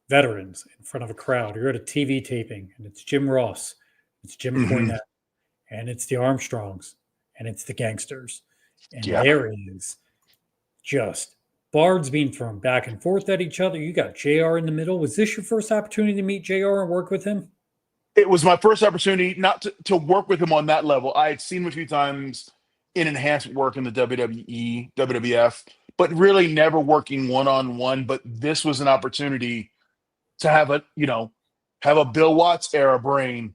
veterans in front of a crowd, you're at a TV taping, and it's Jim Ross, it's Jim Mhm. Cornette, and it's the Armstrongs, and it's the Gangsters. And Yeah. there is just bards being thrown back and forth at each other. You got JR in the middle. Was this your first opportunity to meet JR and work with him? It was my first opportunity not to work with him on that level. I had seen him a few times in enhanced work in the WWE, WWF, but really never working one-on-one. But this was an opportunity to have a Bill Watts era brain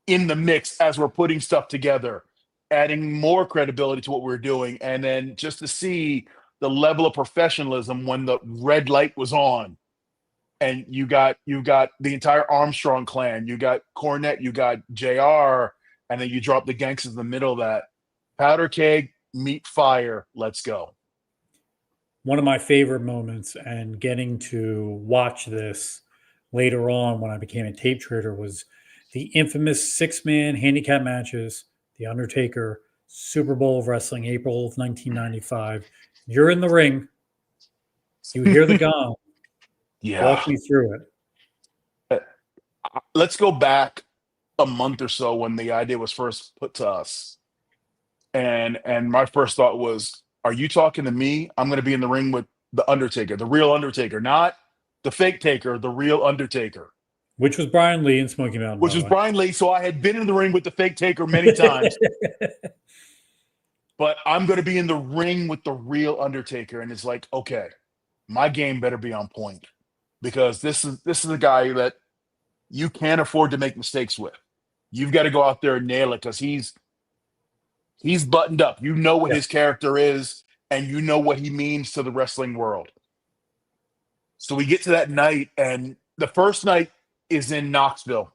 in the mix as we're putting stuff together, adding more credibility to what we're doing, and then just to see the level of professionalism when the red light was on. And you got the entire Armstrong clan, you got Cornette, you got JR, and then you drop the Gangstas in the middle of that. Powder keg, meet fire, let's go. One of my favorite moments, and getting to watch this later on when I became a tape trader, was the infamous 6-man handicap matches, The Undertaker, Super Bowl of Wrestling, April of 1995. You're in the ring, you hear the gong. Yeah. Walk me through it. Let's go back a month or so when the idea was first put to us. And my first thought was, are you talking to me? I'm going to be in the ring with the Undertaker, the real Undertaker, not the fake Taker, the real Undertaker, Which was Brian Lee and Smoky Mountain, by which the was way. Brian Lee. So I had been in the ring with the fake Taker many times, but I'm going to be in the ring with the real Undertaker. And it's like, okay, my game better be on point, because this is a guy that you can't afford to make mistakes with. You've got to go out there and nail it, because he's buttoned up. You know what Yeah. his character is, and you know what he means to the wrestling world. So we get to that night, and the first night is in Knoxville.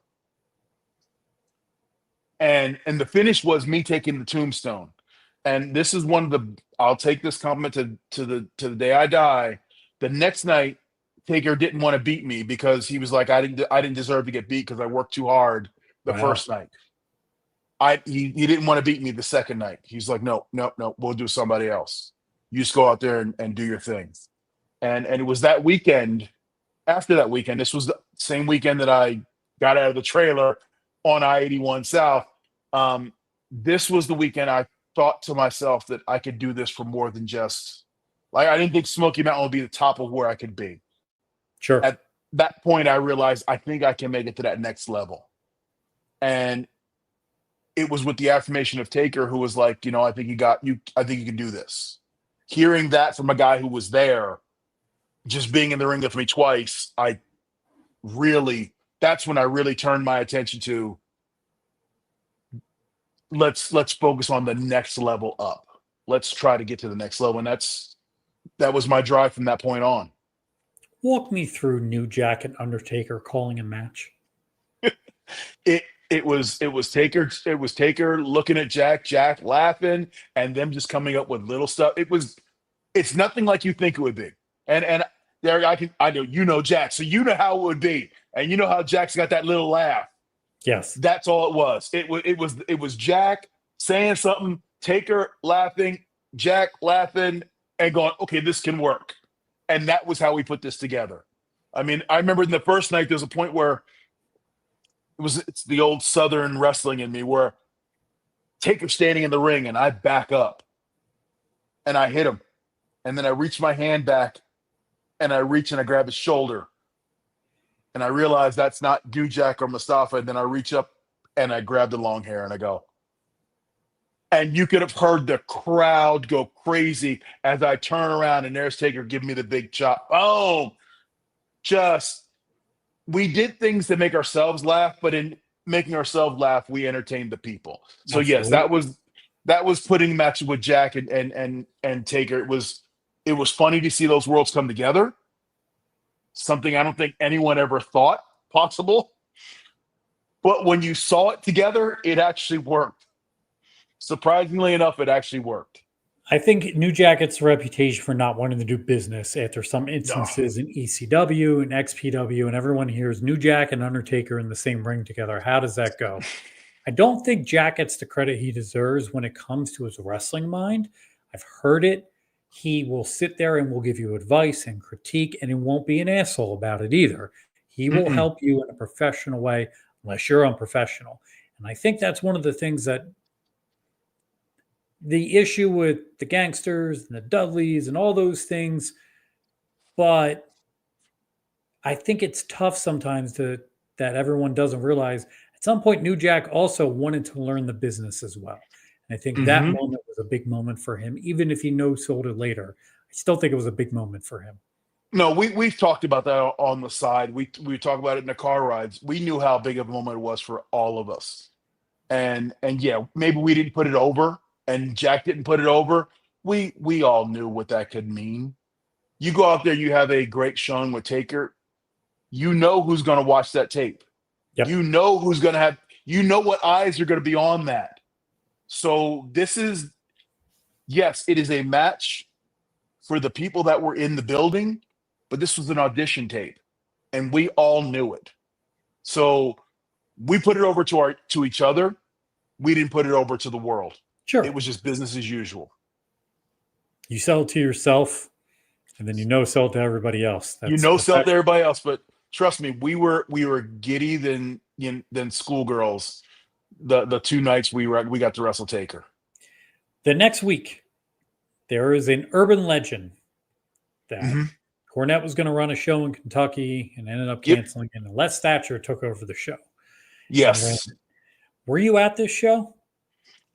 And the finish was me taking the tombstone. And this is one of the, I'll take this compliment to the day I die. The next night, Taker didn't want to beat me because he was like, I didn't deserve to get beat because I worked too hard the Wow. first night. He didn't want to beat me the second night. He's like, no, we'll do somebody else. You just go out there and do your thing. And it was that weekend. After that weekend, this was the same weekend that I got out of the trailer on I-81 South. This was the weekend I thought to myself that I could do this for more than just, like, I didn't think Smoky Mountain would be the top of where I could be. Sure. At that point, I realized I think I can make it to that next level. And it was with the affirmation of Taker, who was like, I think I think you can do this. Hearing that from a guy who was there, just being in the ring with me twice, that's when I really turned my attention to, let's focus on the next level up. Let's try to get to the next level. And that was my drive from that point on. Walk me through New Jack and Undertaker calling a match. It was Taker looking at Jack laughing, and them just coming up with little stuff. It's nothing like you think it would be. And there I know Jack, so you know how it would be, and you know how Jack's got that little laugh. Yes. That's all it was. It was Jack saying something, Taker laughing, Jack laughing, and going, okay, this can work. And that was how we put this together. I mean, I remember in the first night, there's a point where it's the old Southern wrestling in me, where Taker's standing in the ring and I back up and I hit him. And then I reach my hand back and I reach and I grab his shoulder. And I realize that's not New Jack or Mustafa. And then I reach up and I grab the long hair and I go, And you could have heard the crowd go crazy as I turn around and there's Taker giving me the big chop. Boom. Just, we did things to make ourselves laugh, but in making ourselves laugh, we entertained the people. So yes, Absolutely. that was putting matches with Jack and Taker. It was funny to see those worlds come together. Something I don't think anyone ever thought possible. But when you saw it together, it actually worked. Surprisingly enough, it actually worked. I think New Jack gets a reputation for not wanting to do business after some No. instances in ECW and XPW, and everyone hears New Jack and Undertaker in the same ring together. How does that go? I don't think Jack gets the credit he deserves when it comes to his wrestling mind. I've heard it. He will sit there and will give you advice and critique, and he won't be an asshole about it either. He will Mm-mm. help you in a professional way, unless you're unprofessional. And I think that's one of the things that the issue with the Gangsters and the Dudleys and all those things. But I think it's tough sometimes that everyone doesn't realize at some point New Jack also wanted to learn the business as well. And I think that Mm-hmm. moment was a big moment for him, even if he no-sold it later. I still think it was a big moment for him. No, we've talked about that on the side. We talk about it in the car rides. We knew how big of a moment it was for all of us. And yeah, maybe we didn't put it over and Jack didn't put it over. We all knew what that could mean. You go out there, you have a great showing with Taker. You know who's going to watch that tape. Yep. You know who's going to have, you know what eyes are going to be on that. So this is, yes, it is a match for the people that were in the building, but this was an audition tape and we all knew it. So we put it over to each other. We didn't put it over to the world. Sure. It was just business as usual. You sell it to yourself, and then sell it to everybody else. Sell it to everybody else. But trust me, we were giddy than schoolgirls. The 2 nights we got to wrestle Taker. The next week, there is an urban legend that Cornette was going to run a show in Kentucky and ended up canceling, and Les Thatcher took over the show. Yes. Were you at this show?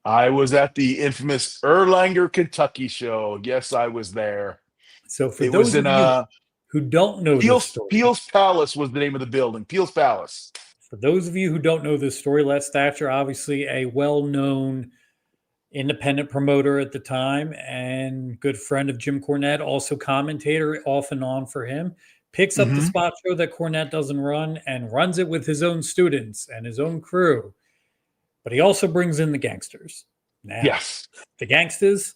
I was at the infamous Erlanger, Kentucky show. Yes, I was there. So for those of you who don't know this story, Peel's Palace was the name of the building. Peel's Palace. For those of you who don't know this story, Les Thatcher, obviously a well-known independent promoter at the time and good friend of Jim Cornette, also commentator off and on for him, picks up the spot show that Cornette doesn't run and runs it with his own students and his own crew. But he also brings in the Gangsters. Now, yes. The Gangstas,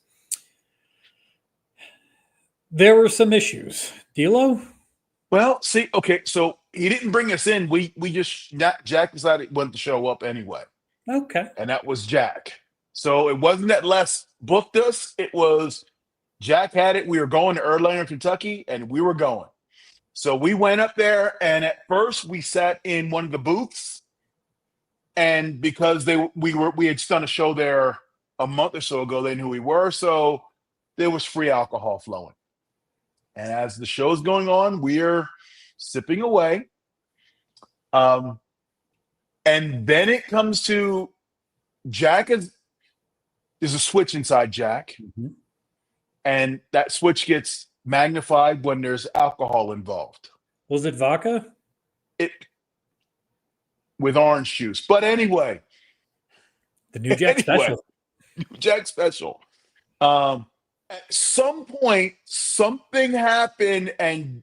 there were some issues. D'Lo? Well, see, okay, so he didn't bring us in. Jack decided he wanted to show up anyway. Okay. And that was Jack. So it wasn't that Les booked us. It was Jack had it. We were going to Erlanger, Kentucky, and we were going. So we went up there, and at first we sat in one of the booths. And because we had done a show there a month or so ago, they knew who we were. So there was free alcohol flowing. And as the show's going on, we're sipping away. And then it comes to Jack there's a switch inside Jack. And that switch gets magnified when there's alcohol involved. Was it vodka? With orange juice. But anyway. The New Jack Special. New Jack Special. At some point, something happened and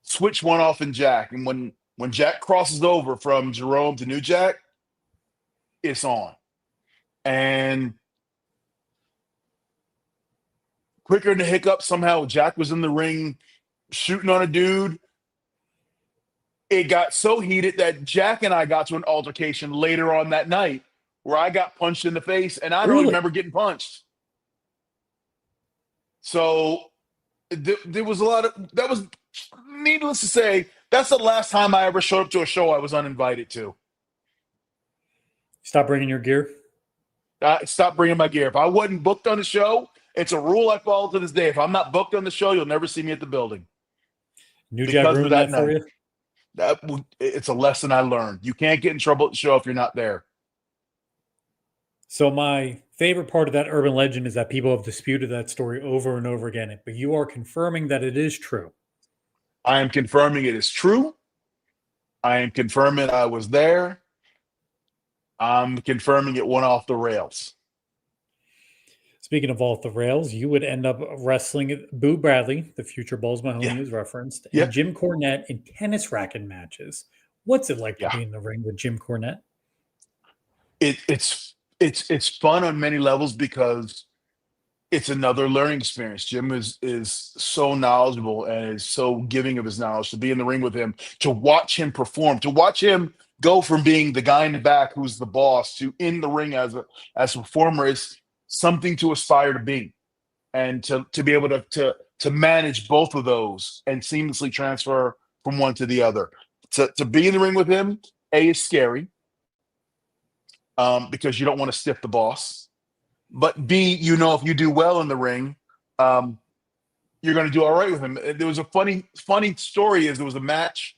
switch went off in Jack. And when Jack crosses over from Jerome to New Jack, it's on. And quicker than a hiccup, somehow Jack was in the ring shooting on a dude. It got so heated that Jack and I got to an altercation later on that night where I got punched in the face, and I don't remember getting punched. So there was a lot of, that was, needless to say, that's the last time I ever showed up to a show I was uninvited to. Stop bringing your gear? Stop bringing my gear. If I wasn't booked on the show, it's a rule I follow to this day. If I'm not booked on the show, you'll never see me at the building. New Jack ruined that for you? It's a lesson I learned. You can't get in trouble at the show if you're not there. So my favorite part of that urban legend is that people have disputed that story over and over again, but you are confirming that it is true. I am confirming it is true. I am confirming I was there. I'm confirming it went off the rails. Speaking of off the rails, you would end up wrestling Boo Bradley, the future Balls Yeah. Mahoney is referenced, and Yeah. Jim Cornette in tennis racket matches. What's it like to Yeah. be in the ring with Jim Cornette? It's fun on many levels because it's another learning experience. Jim is so knowledgeable and is so giving of his knowledge. To be in the ring with him, to watch him perform, to watch him go from being the guy in the back who's the boss to in the ring as a performer is something to aspire to be, and to be able to manage both of those and seamlessly transfer from one to the other. To be in the ring with him, A, is scary, because you don't want to stiff the boss. But B, if you do well in the ring, um, you're going to do all right with him. There was a funny story. Is there was a match.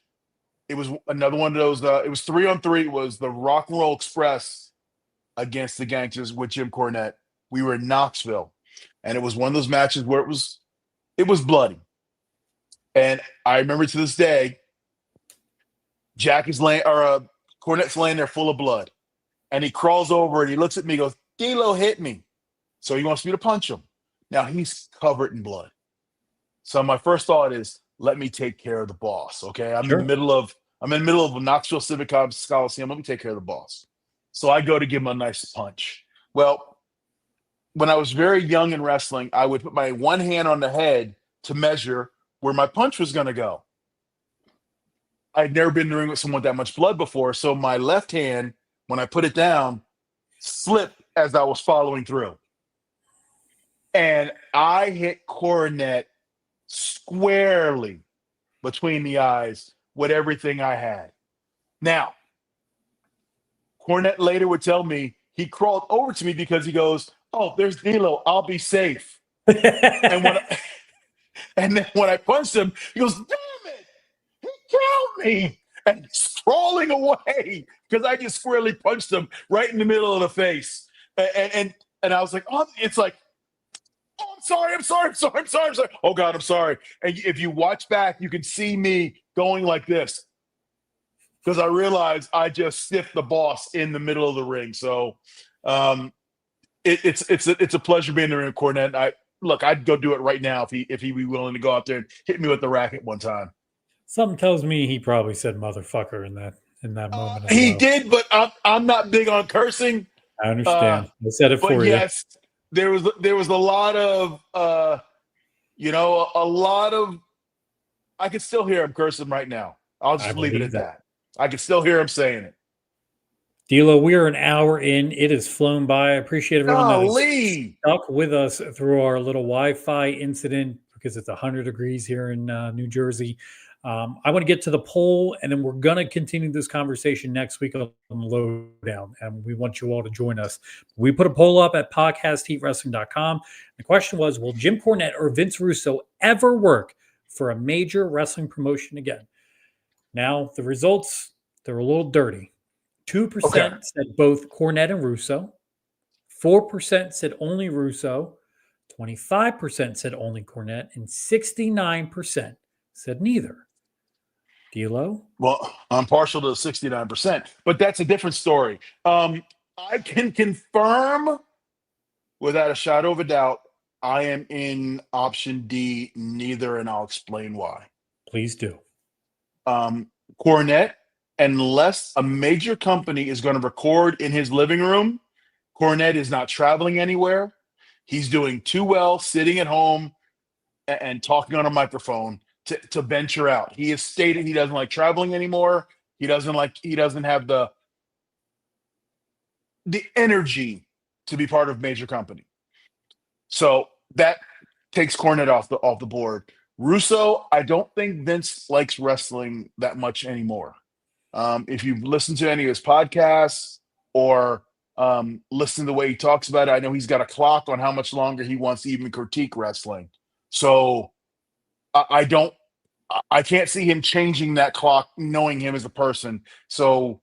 It was another one of those. It was 3-on-3. It was the Rock and Roll Express against the Gangsters with Jim Cornette. We were in Knoxville, and it was one of those matches where it was bloody. And I remember to this day, Cornette's laying there full of blood, and he crawls over and he looks at me, and goes, "D'Lo hit me," so he wants me to punch him. Now he's covered in blood. So my first thought is, let me take care of the boss. Okay, I'm in the Sure. middle of Knoxville Civic Coliseum. Let me take care of the boss. So I go to give him a nice punch. Well, when I was very young in wrestling, I would put my one hand on the head to measure where my punch was going to go. I'd never been in the ring with someone with that much blood before, so my left hand, when I put it down, slipped as I was following through. And I hit Cornette squarely between the eyes with everything I had. Now, Cornette later would tell me he crawled over to me because he goes, "Oh, there's D'Lo. I'll be safe." And then when I punched him, he goes, "Damn it, he killed me!" And he's crawling away because I just squarely punched him right in the middle of the face. And I was like, "Oh," it's like, "Oh, I'm sorry. Oh God, I'm sorry." And if you watch back, you can see me going like this because I realized I just stiffed the boss in the middle of the ring. So it's a pleasure being in the ring with Cornette. I'd go do it right now if he'd be willing to go out there and hit me with the racket one time. Something tells me he probably said "motherfucker" in that moment as He well. did, but I'm not big on cursing. I understand. I said it But for you. yes, there was a lot of a lot of. I can still hear him cursing right now. I'll just leave it at that. I can still hear him saying it. D'Lo, we are an hour in. It has flown by. I appreciate everyone that has stuck with us through our little Wi-Fi incident because it's 100 degrees here in New Jersey. I want to get to the poll, and then we're going to continue this conversation next week on the Lowdown, and we want you all to join us. We put a poll up at podcastheatwrestling.com. The question was, will Jim Cornette or Vince Russo ever work for a major wrestling promotion again? Now, the results, they're a little dirty. 2% said both Cornette and Russo. 4% said only Russo. 25% said only Cornette. And 69% said neither. D'Lo? Well, I'm partial to the 69%, but that's a different story. I can confirm without a shadow of a doubt, I am in option D, neither, and I'll explain why. Please do. Cornette, unless a major company is going to record in his living room, Cornette is not traveling anywhere. He's doing too well sitting at home and talking on a microphone to venture out. He has stated he doesn't like traveling anymore. He doesn't have the energy to be part of major company. So that takes Cornette off the board. Russo, I don't think Vince likes wrestling that much anymore. If you've listened to any of his podcasts or listen to the way he talks about it, I know he's got a clock on how much longer he wants to even critique wrestling. So I can't see him changing that clock, knowing him as a person. So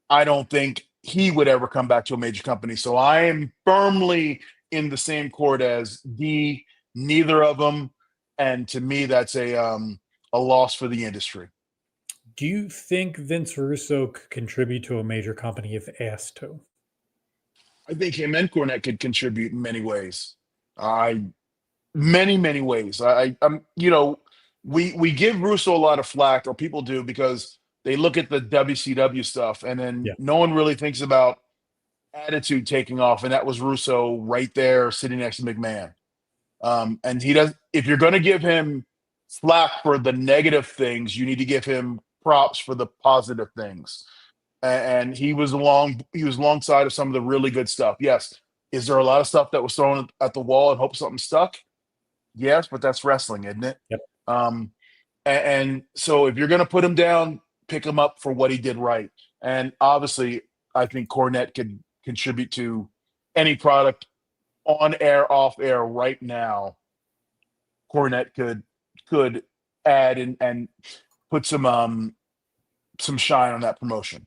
I don't think he would ever come back to a major company. So I am firmly in the same court as D. Neither of them, and to me, that's a loss for the industry. Do you think Vince Russo could contribute to a major company if asked to? I think him and Cornette could contribute in many ways. Many ways. We give Russo a lot of flack, or people do, because they look at the WCW stuff, and then no one really thinks about Attitude taking off, and that was Russo right there sitting next to McMahon. And he does. If you're going to give him slack for the negative things, you need to give him props for the positive things. And he was alongside of some of the really good stuff. Yes. Is there a lot of stuff that was thrown at the wall and hope something stuck? Yes, but that's wrestling, isn't it? Yep. And so if you're going to put him down, pick him up for what he did right. And obviously, I think Cornette could contribute to any product on air, off air right now. Cornette could add and put some shine on that promotion.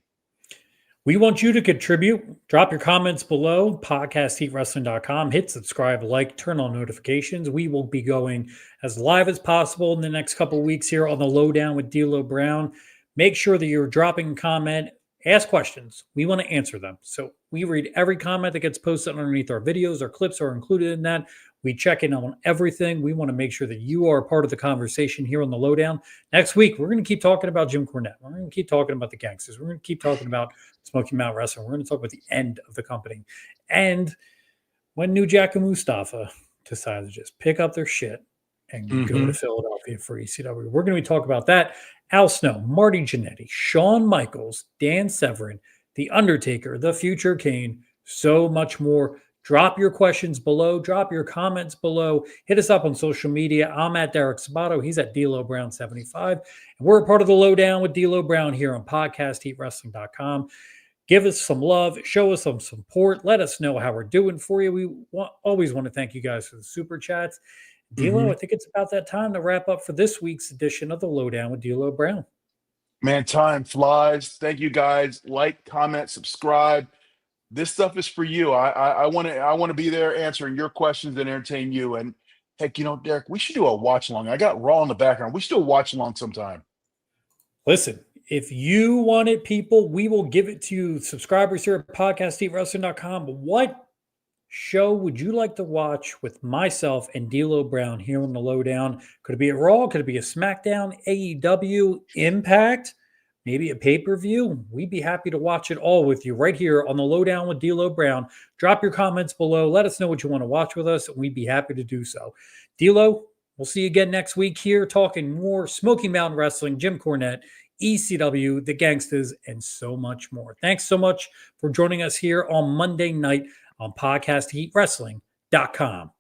We want you to contribute. Drop your comments below, podcastheatwrestling.com. Hit subscribe, like, turn on notifications. We will be going as live as possible in the next couple of weeks here on the Lowdown with D'Lo Brown. Make sure that you're dropping a comment. Ask questions. We want to answer them. So we read every comment that gets posted underneath our videos. Our clips are included in that. We check in on everything. We want to make sure that you are a part of the conversation here on the Lowdown. Next week, we're going to keep talking about Jim Cornette. We're going to keep talking about the Gangstas. We're going to keep talking about Smoky Mountain Wrestling. We're going to talk about the end of the company. And when New Jack and Mustafa decided to just pick up their shit and go to Philadelphia for ECW. We're going to be talking about that. Al Snow, Marty Jannetty, Shawn Michaels, Dan Severn, The Undertaker, The Future Kane, so much more. Drop your questions below. Drop your comments below. Hit us up on social media. I'm at Derek Sabato. He's at D'Lo Brown 75. And we're a part of the Lowdown with D'Lo Brown here on podcastheatwrestling.com. Give us some love. Show us some support. Let us know how we're doing for you. We always want to thank you guys for the super chats. D'Lo, I think it's about that time to wrap up for this week's edition of the Lowdown with D'Lo Brown. Man, time flies. Thank you guys. Like, comment, subscribe. This stuff is for you. I want to be there answering your questions and entertain you. And heck, Derek, we should do a watch along. I got Raw in the background. We should do a watch along sometime. Listen, if you want it, people, we will give it to you. Subscribers here at podcastheatwrestling.com. But what show would you like to watch with myself and D'Lo Brown here on the Lowdown? Could it be a Raw? Could it be a SmackDown, AEW, Impact? Maybe a pay-per-view? We'd be happy to watch it all with you right here on the Lowdown with D'Lo Brown. Drop your comments below. Let us know what you want to watch with us, and we'd be happy to do so. D'Lo, we'll see you again next week here talking more Smoky Mountain Wrestling, Jim Cornette, ECW, the Gangstas, and so much more. Thanks so much for joining us here on Monday night on podcastheatwrestling.com.